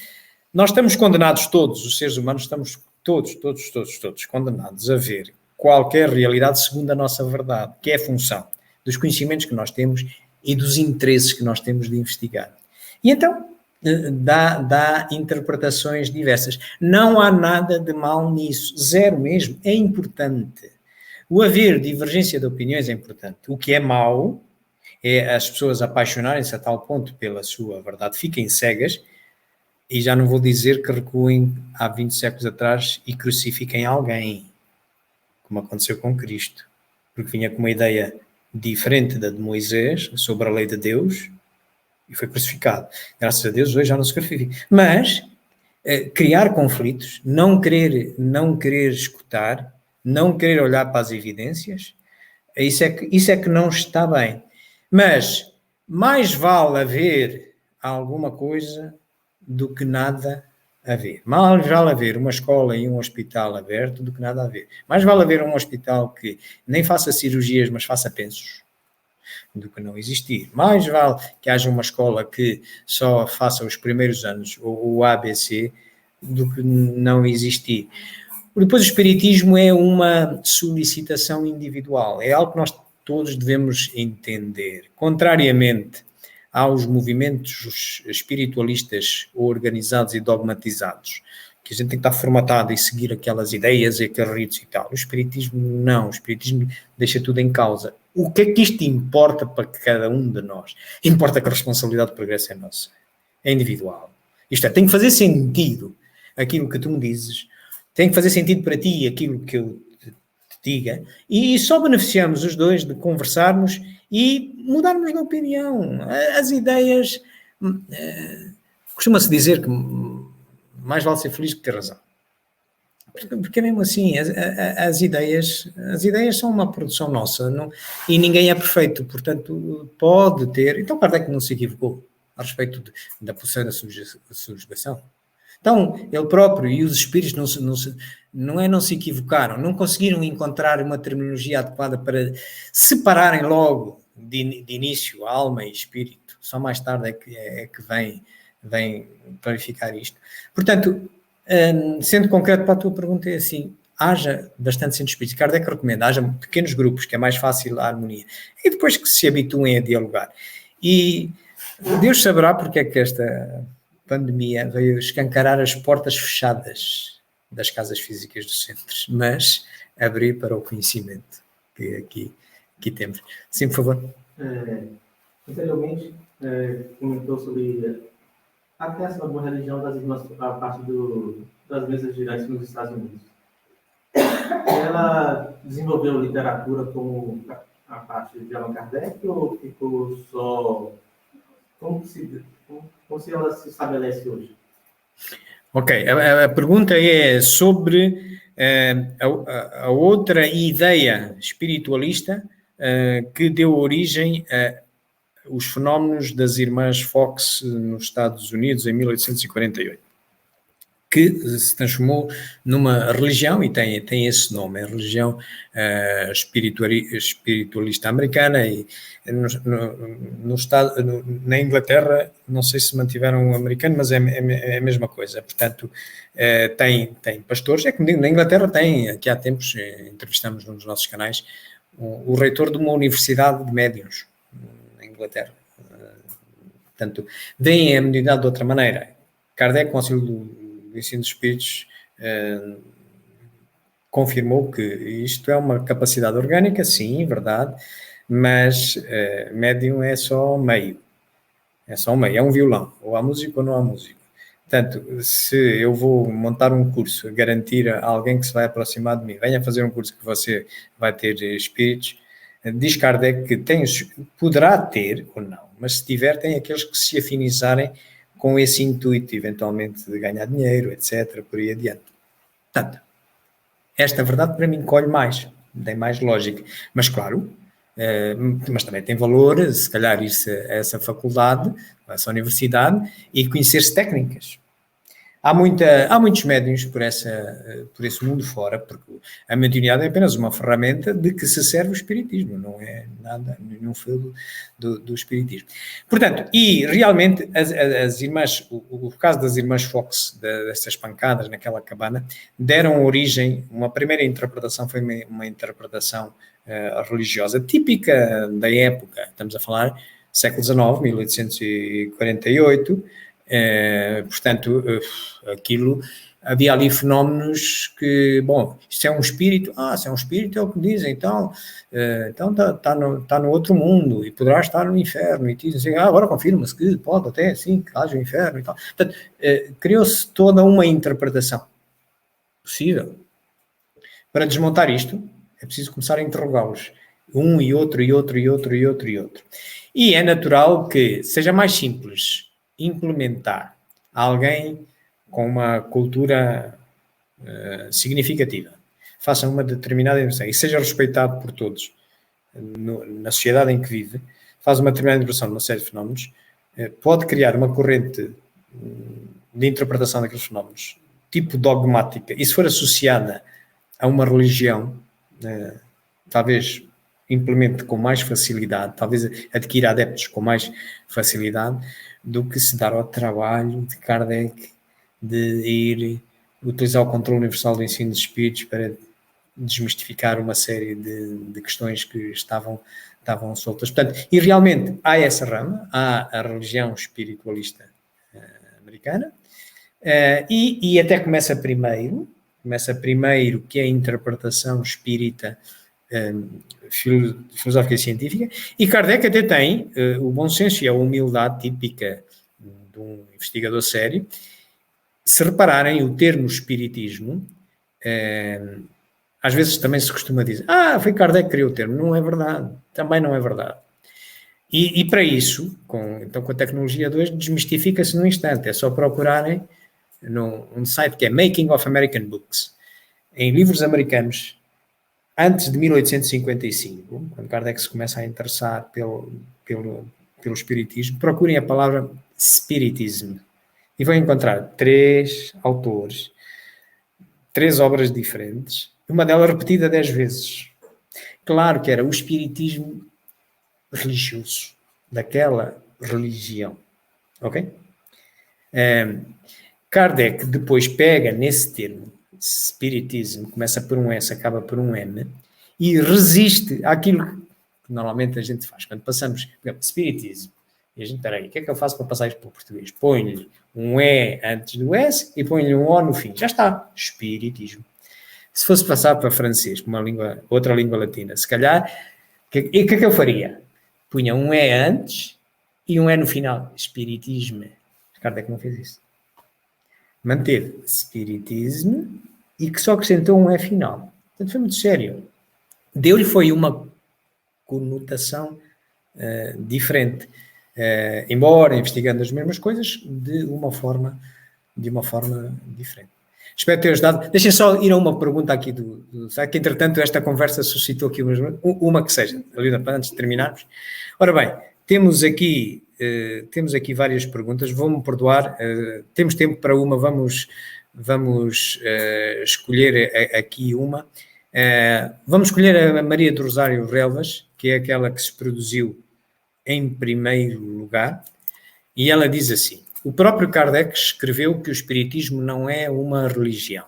[SPEAKER 2] nós estamos condenados todos, os seres humanos estamos todos condenados a ver qualquer realidade segundo a nossa verdade, que é a função dos conhecimentos que nós temos e dos interesses que nós temos de investigar. E então, dá interpretações diversas. Não há nada de mal nisso, zero mesmo, é importante. O haver divergência de opiniões é importante. O que é mau é as pessoas apaixonarem-se a tal ponto pela sua verdade, fiquem cegas, e já não vou dizer que recuem há 20 séculos atrás e crucifiquem alguém, como aconteceu com Cristo, porque vinha com uma ideia diferente da de Moisés sobre a lei de Deus e foi crucificado. Graças a Deus hoje já não se crucifica. Mas criar conflitos, não querer escutar, não querer olhar para as evidências, isso é que não está bem. Mas mais vale haver alguma coisa do que nada haver. Mais vale haver uma escola e um hospital aberto do que nada haver. Mais vale haver um hospital que nem faça cirurgias, mas faça pensos, do que não existir. Mais vale que haja uma escola que só faça os primeiros anos, o ABC, do que não existir. Depois o espiritismo é uma solicitação individual, é algo que nós todos devemos entender. Contrariamente aos movimentos espiritualistas organizados e dogmatizados, que a gente tem que estar formatado e seguir aquelas ideias e aqueles ritos e tal. O espiritismo não, o espiritismo deixa tudo em causa. O que é que isto importa para cada um de nós? Importa que a responsabilidade do progresso é nossa, é individual. Isto é, tem que fazer sentido aquilo que tu me dizes, tem que fazer sentido para ti aquilo que eu te diga, e só beneficiamos os dois de conversarmos e mudarmos de opinião. As ideias... Costuma-se dizer que mais vale ser feliz que ter razão. Porque é mesmo assim, as ideias são uma produção nossa, e ninguém é perfeito, portanto pode ter... Então Kardec não se equivocou a respeito da posição da subjugação. Então, ele próprio e os espíritos não se equivocaram, não conseguiram encontrar uma terminologia adequada para separarem logo de início alma e espírito. Só mais tarde é que vem clarificar isto. Portanto, sendo concreto para a tua pergunta, é assim: haja bastante centros espíritos. Kardec recomenda, haja pequenos grupos, que é mais fácil a harmonia, e depois que se habituem a dialogar. E Deus saberá porque é que esta pandemia veio escancarar as portas fechadas das casas físicas dos centros, mas abrir para o conhecimento que aqui temos. Sim, por favor.
[SPEAKER 8] Anteriormente, comentou sobre a criação de uma religião das irmãs a partir das mesas girantes nos Estados Unidos. Ela desenvolveu literatura como a parte de Allan Kardec ou ficou só... Como se ela se estabelece hoje?
[SPEAKER 2] Ok, a pergunta é sobre a outra ideia espiritualista que deu origem os fenómenos das irmãs Fox nos Estados Unidos em 1848, que se transformou numa religião, e tem esse nome, é a religião espiritualista americana, e na Inglaterra, não sei se mantiveram o americano, mas é a mesma coisa. Portanto, tem pastores, é como digo, na Inglaterra tem, aqui há tempos, entrevistamos num dos nossos canais, o reitor de uma universidade de médiuns, Inglaterra. Portanto, veem a mediunidade de outra maneira. Kardec, com o auxílio do ensino dos espíritos, confirmou que isto é uma capacidade orgânica, sim, verdade, mas médium é só meio. É só um meio, é um violão. Ou há músico ou não há músico. Portanto, se eu vou montar um curso, garantir a alguém que se vai aproximar de mim, venha fazer um curso que você vai ter espíritos, diz Kardec que poderá ter ou não, mas se tiver, tem aqueles que se afinizarem com esse intuito, eventualmente, de ganhar dinheiro, etc., por aí adiante. Portanto, esta verdade para mim colhe mais, tem mais lógica. Mas, claro, mas também tem valor, se calhar, ir a essa faculdade, a essa universidade, e conhecer-se técnicas. Há muitos médiuns por esse mundo fora, porque a mediunidade é apenas uma ferramenta de que se serve o espiritismo, não é nada, nenhum feudo do espiritismo. Portanto, e realmente as irmãs, o caso das irmãs Fox, dessas pancadas naquela cabana, deram origem, uma primeira interpretação foi uma interpretação religiosa típica da época, estamos a falar século XIX, 1848, portanto, aquilo, havia ali fenómenos que, bom, isto é um espírito, se é um espírito é o que dizem, então está no outro mundo e poderá estar no inferno, e dizem, agora confirma-se que pode até, sim, que haja o inferno e tal. Portanto, criou-se toda uma interpretação possível. Para desmontar isto, é preciso começar a interrogá-los, um e outro, e outro, e outro, e outro, e outro. E é natural que seja mais simples implementar alguém com uma cultura significativa, faça uma determinada impressão e seja respeitado por todos na sociedade em que vive, faz uma determinada impressão de uma série de fenómenos, pode criar uma corrente de interpretação daqueles fenómenos, tipo dogmática, e se for associada a uma religião, talvez implemente com mais facilidade, talvez adquira adeptos com mais facilidade, do que se dar ao trabalho de Kardec de ir utilizar o controle universal do ensino dos espíritos para desmistificar uma série de questões que estavam soltas. Portanto, e realmente há essa rama, há a religião espiritualista americana, e até começa primeiro que é a interpretação espírita filosófica e científica, e Kardec até tem o bom senso e a humildade típica de um investigador sério. Se repararem, o termo espiritismo, às vezes também se costuma dizer, foi Kardec que criou o termo. Não é verdade, também não é verdade. E para isso, então com a tecnologia 2, desmistifica-se num instante. É só procurarem num site que é Making of American Books, em livros americanos, antes de 1855, quando Kardec se começa a interessar pelo espiritismo, procurem a palavra spiritism e vão encontrar 3 autores, 3 obras diferentes, uma delas repetida 10 vezes. Claro que era o espiritismo religioso, daquela religião. Ok? Kardec depois pega nesse termo, spiritismo, começa por um S, acaba por um M, e resiste àquilo que normalmente a gente faz. Quando passamos, por exemplo, spiritismo, e a gente, peraí, o que é que eu faço para passar isto para o português? Ponho-lhe um E antes do S e ponho-lhe um O no fim. Já está. Espiritismo. Se fosse passar para francês, para outra língua latina, se calhar, o que é que eu faria? Punha um E antes e um E no final. Espiritismo. Kardec não fez isso. Manteve espiritismo e que só acrescentou um E final. Portanto, foi muito sério. Deu-lhe foi uma conotação diferente. Embora investigando as mesmas coisas, de uma forma diferente. Espero ter ajudado. Deixem só ir a uma pergunta aqui sabe que, entretanto, esta conversa suscitou aqui uma que seja, antes de terminarmos. Ora bem, temos aqui várias perguntas, vão-me perdoar, temos tempo para uma, vamos escolher aqui uma. Vamos escolher a Maria do Rosário Relvas, que é aquela que se produziu em primeiro lugar, e ela diz assim: o próprio Kardec escreveu que o espiritismo não é uma religião.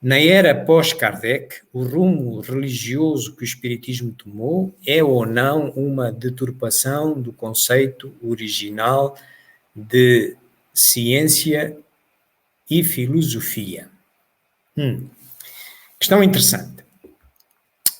[SPEAKER 2] Na era pós-Kardec, o rumo religioso que o espiritismo tomou é ou não uma deturpação do conceito original de ciência e filosofia? Questão interessante.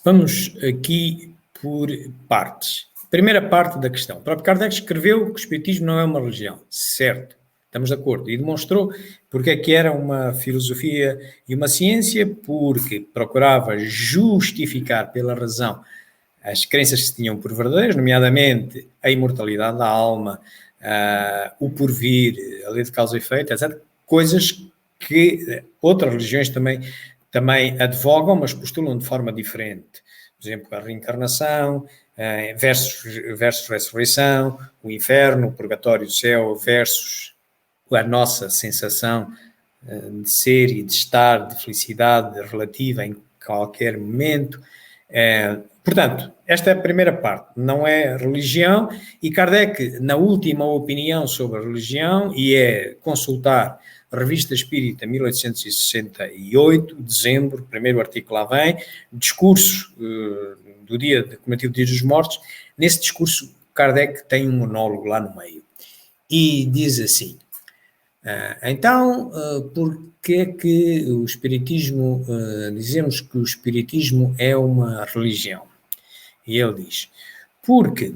[SPEAKER 2] Vamos aqui por partes. Primeira parte da questão. O próprio Kardec escreveu que o espiritismo não é uma religião. Certo, estamos de acordo. E demonstrou porque é que era uma filosofia e uma ciência, porque procurava justificar pela razão as crenças que se tinham por verdadeiras, nomeadamente a imortalidade da alma, o porvir, a lei de causa e efeito, etc. Coisas que outras religiões também advogam, mas postulam de forma diferente. Por exemplo, a reencarnação, versus ressurreição, o inferno, o purgatório, o céu, versus a nossa sensação de ser e de estar, de felicidade relativa em qualquer momento. Portanto, esta é a primeira parte, não é religião, e Kardec, na última opinião sobre a religião, e é consultar a Revista Espírita, 1868, dezembro, primeiro artigo lá vem, discurso do dia comemorativo do Dia dos Mortos. Nesse discurso, Kardec tem um monólogo lá no meio e diz assim: então, porque é que o espiritismo, dizemos que o espiritismo é uma religião? E ele diz: porque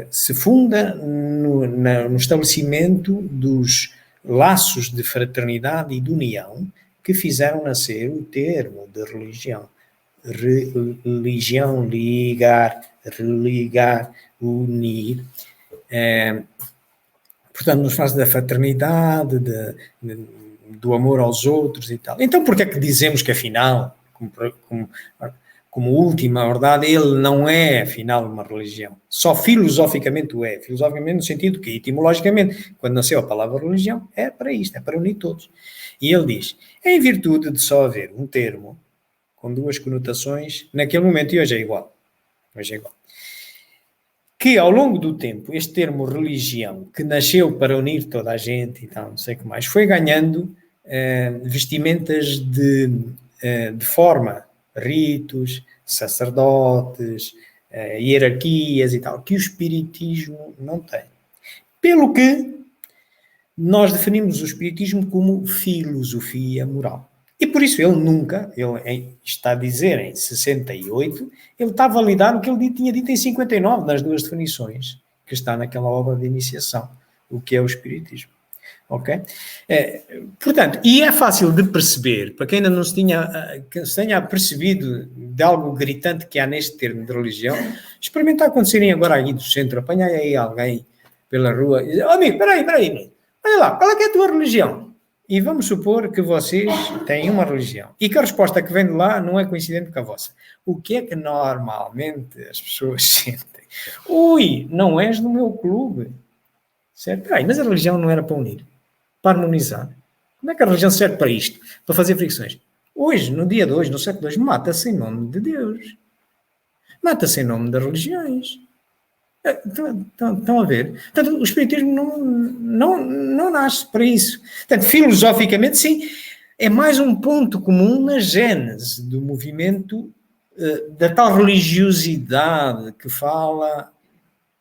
[SPEAKER 2] se funda no estabelecimento dos laços de fraternidade e de união que fizeram nascer o termo de religião. Religião, ligar, religar, unir. Portanto, nos faz da fraternidade, do amor aos outros e tal. Então, por que é que dizemos que, afinal, como última verdade, ele não é, afinal, uma religião? Só filosoficamente o é. Filosoficamente no sentido que, etimologicamente, quando nasceu a palavra religião, é para isto, é para unir todos. E ele diz: em virtude de só haver um termo com duas conotações, naquele momento, e hoje é igual. Que, ao longo do tempo, este termo religião, que nasceu para unir toda a gente e tal, não sei o que mais, foi ganhando vestimentas de forma, ritos, sacerdotes, hierarquias e tal, que o espiritismo não tem. Pelo que nós definimos o espiritismo como filosofia moral. E por isso ele está a dizer em 68, ele está a validar o que ele tinha dito em 59, nas duas definições, que está naquela obra de iniciação, o que é o Espiritismo. Ok? Portanto, e é fácil de perceber, para quem ainda não se tenha percebido de algo gritante que há neste termo de religião, experimentar acontecerem agora aí do centro, apanhar aí alguém pela rua e dizer, amigo, peraí, olha lá, qual é que é a tua religião? E vamos supor que vocês têm uma religião e que a resposta que vem de lá não é coincidente com a vossa. O que é que normalmente as pessoas sentem? Ui, não és do meu clube. Certo? Peraí, mas a religião não era para unir, para harmonizar. Como é que a religião serve para isto? Para fazer fricções. Hoje, no dia de hoje, no século II, mata-se em nome de Deus. Mata-se em nome das religiões. Estão a ver? Portanto, o Espiritismo não nasce para isso. Portanto, filosoficamente, sim, é mais um ponto comum na gênese do movimento da tal religiosidade que fala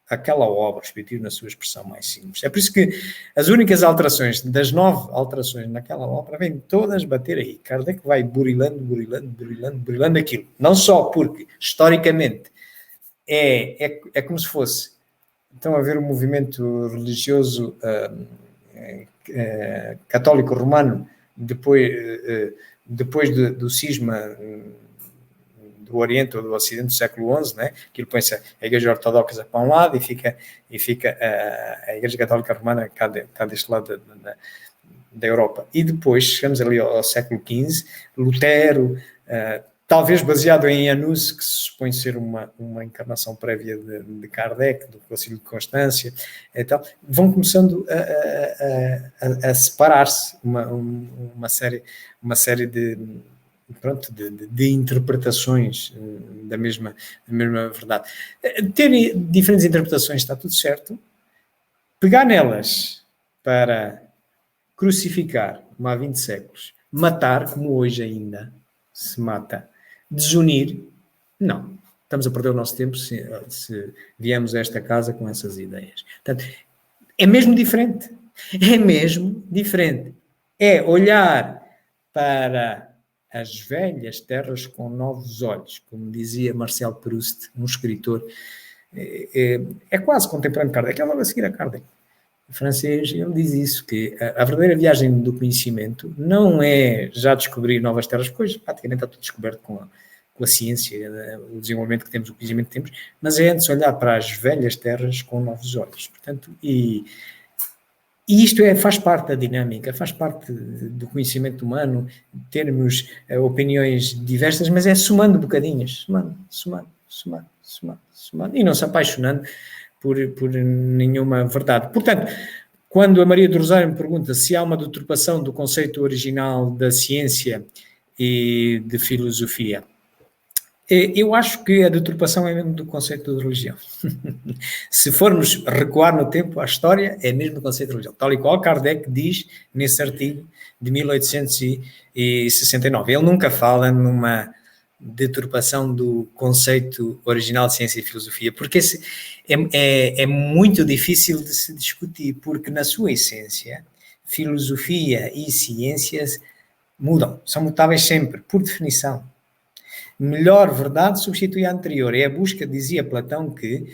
[SPEAKER 2] aquela obra, o Espiritismo na sua expressão mais simples. É por isso que as únicas alterações, das 9 alterações naquela obra, vêm todas bater aí. Kardec vai burilando aquilo. Não só porque, historicamente, é como se fosse, estão a ver o movimento religioso católico romano depois do cisma do Oriente ou do Ocidente do século XI, né? Aquilo põe-se a Igreja Ortodoxa para um lado e fica a Igreja Católica Romana cá deste lado da Europa. E depois chegamos ali ao século XV, Lutero, talvez baseado em Janus, que se supõe ser uma encarnação prévia de Kardec, do Concílio de Constância, e tal, vão começando a separar-se uma série de interpretações da mesma verdade. Ter diferentes interpretações está tudo certo. Pegar nelas para crucificar, como há 20 séculos, matar, como hoje ainda se mata, desunir, não. Estamos a perder o nosso tempo se viemos a esta casa com essas ideias. Portanto, é mesmo diferente. É olhar para as velhas terras com novos olhos, como dizia Marcel Proust, um escritor, é quase contemporâneo de Kardec, é logo a seguir a Kardec. O francês, ele diz isso, que a verdadeira viagem do conhecimento não é já descobrir novas terras, pois praticamente está tudo descoberto com a ciência, o desenvolvimento que temos, o conhecimento que temos, mas é antes olhar para as velhas terras com novos olhos. Portanto, e isto faz parte da dinâmica, faz parte do conhecimento humano, termos opiniões diversas, mas é somando bocadinhos, somando, e não se apaixonando por nenhuma verdade. Portanto, quando a Maria do Rosário me pergunta se há uma deturpação do conceito original da ciência e de filosofia, eu acho que a deturpação é mesmo do conceito de religião. Se formos recuar no tempo, a história é mesmo do conceito de religião. Tal e qual Kardec diz nesse artigo de 1869. Ele nunca fala numa deturpação do conceito original de ciência e filosofia, porque é muito difícil de se discutir, porque na sua essência, filosofia e ciências mudam, são mutáveis sempre, por definição. Melhor verdade substitui a anterior. É a busca, dizia Platão, que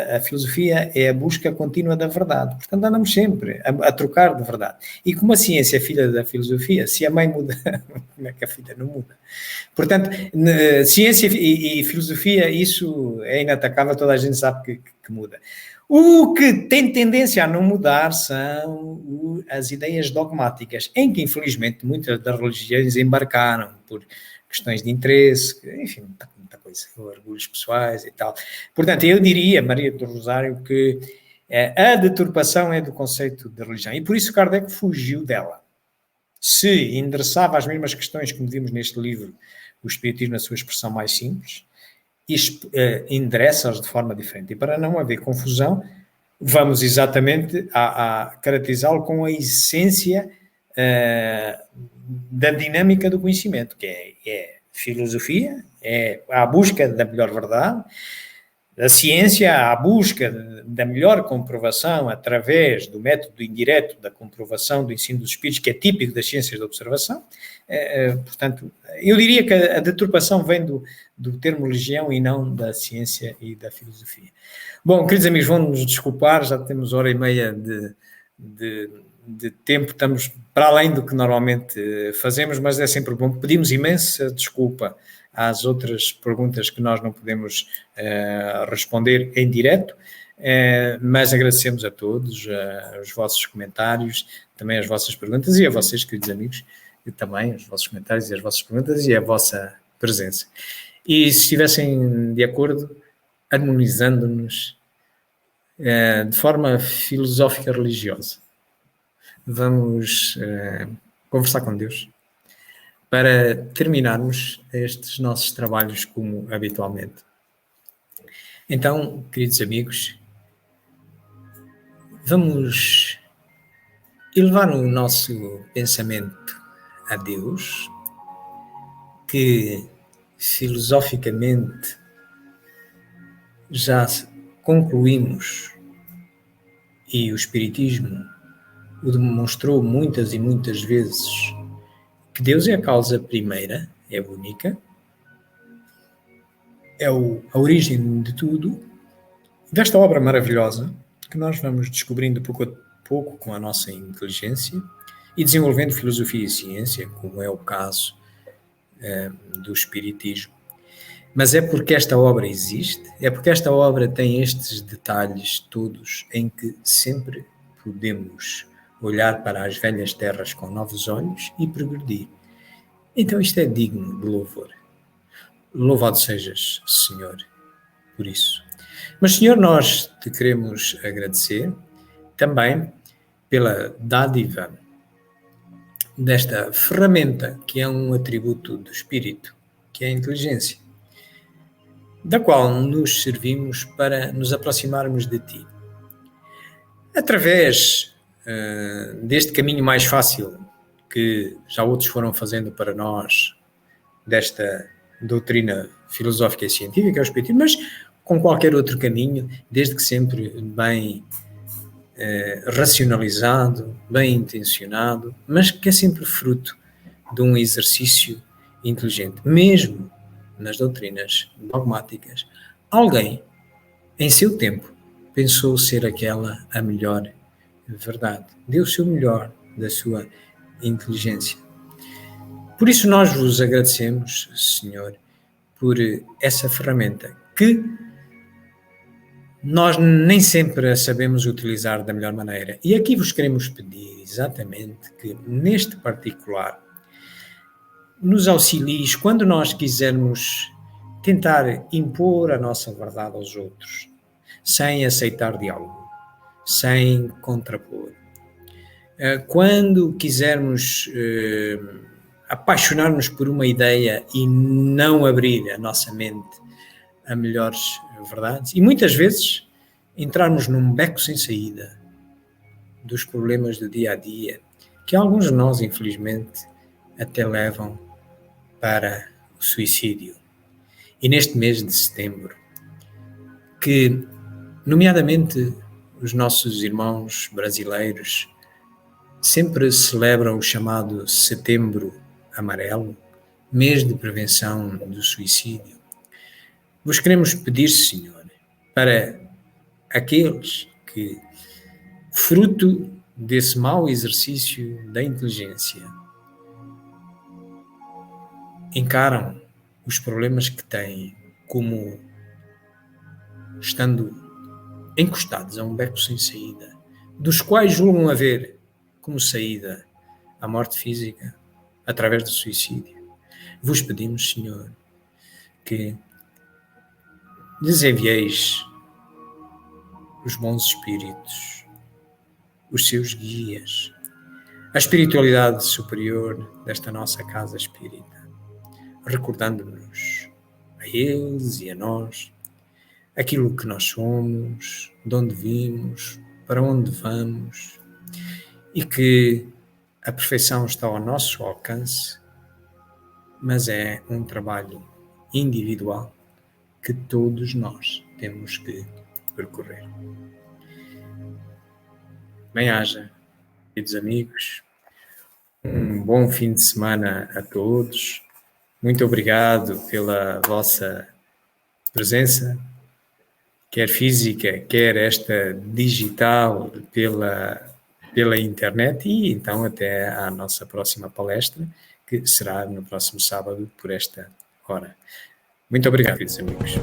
[SPEAKER 2] a filosofia é a busca contínua da verdade. Portanto, andamos sempre a trocar de verdade. E como a ciência é filha da filosofia, se a mãe muda, como é que a filha não muda? Portanto, ciência e filosofia, isso é inatacável, toda a gente sabe que muda. O que tem tendência a não mudar são as ideias dogmáticas, em que, infelizmente, muitas das religiões embarcaram por questões de interesse, enfim, muita coisa, orgulhos pessoais e tal. Portanto, eu diria, Maria do Rosário, que a deturpação é do conceito de religião, e por isso Kardec fugiu dela. Se endereçava as mesmas questões que vimos neste livro, o Espiritismo na sua expressão mais simples, endereça-as de forma diferente. E para não haver confusão, vamos exatamente a caracterizá-lo com a essência da dinâmica do conhecimento, que é filosofia, é a busca da melhor verdade, a ciência à busca da melhor comprovação através do método indireto da comprovação do ensino dos espíritos, que é típico das ciências da observação. Portanto, eu diria que a deturpação vem do termo religião e não da ciência e da filosofia. Bom, queridos amigos, vão-nos desculpar, já temos 1h30 de tempo, estamos para além do que normalmente fazemos, mas é sempre bom. Pedimos imensa desculpa às outras perguntas que nós não podemos responder em direto, mas agradecemos a todos os vossos comentários, também as vossas perguntas, e a vocês, queridos amigos, e também os vossos comentários e as vossas perguntas e a vossa presença. E se estivessem de acordo, harmonizando-nos de forma filosófica religiosa, vamos conversar com Deus para terminarmos estes nossos trabalhos como habitualmente. Então, queridos amigos, vamos elevar o nosso pensamento a Deus, que filosoficamente já concluímos, e o Espiritismo o demonstrou muitas e muitas vezes, que Deus é a causa primeira, é única, é a origem de tudo, desta obra maravilhosa que nós vamos descobrindo pouco a pouco com a nossa inteligência e desenvolvendo filosofia e ciência, como é o caso do Espiritismo. Mas é porque esta obra existe, é porque esta obra tem estes detalhes todos em que sempre podemos olhar para as velhas terras com novos olhos e progredir. Então isto é digno de louvor. Louvado sejas, Senhor, por isso. Mas, Senhor, nós te queremos agradecer também pela dádiva desta ferramenta que é um atributo do Espírito, que é a inteligência, da qual nos servimos para nos aproximarmos de Ti. Através deste caminho mais fácil que já outros foram fazendo para nós, desta doutrina filosófica e científica, que é o Espiritismo, mas com qualquer outro caminho, desde que sempre bem racionalizado, bem intencionado, mas que é sempre fruto de um exercício inteligente. Mesmo nas doutrinas dogmáticas, alguém, em seu tempo, pensou ser aquela a melhor verdade. Deu o seu melhor da sua inteligência. Por isso nós vos agradecemos, Senhor, por essa ferramenta que nós nem sempre a sabemos utilizar da melhor maneira. E aqui vos queremos pedir exatamente que, neste particular, nos auxilies quando nós quisermos tentar impor a nossa verdade aos outros, sem aceitar diálogo, sem contrapor. Quando quisermos apaixonar-nos por uma ideia e não abrir a nossa mente a melhores verdades, e muitas vezes entrarmos num beco sem saída dos problemas do dia a dia, que alguns de nós, infelizmente, até levam para o suicídio. E neste mês de setembro, que, nomeadamente, os nossos irmãos brasileiros sempre celebram o chamado Setembro Amarelo, mês de prevenção do suicídio. Vos queremos pedir, Senhor, para aqueles que, fruto desse mau exercício da inteligência, encaram os problemas que têm como estando encostados a um beco sem saída, dos quais julgam haver como saída a morte física através do suicídio. Vos pedimos, Senhor, que lhes envieis os bons espíritos, os seus guias, a espiritualidade superior desta nossa casa espírita, recordando-nos a eles e a nós aquilo que nós somos, de onde vimos, para onde vamos, e que a perfeição está ao nosso alcance, mas é um trabalho individual que todos nós temos que percorrer. Bem-haja, queridos amigos. Um bom fim de semana a todos. Muito obrigado pela vossa presença, quer física, quer esta digital, pela internet, e então até à nossa próxima palestra, que será no próximo sábado por esta hora. Muito obrigado, queridos amigos.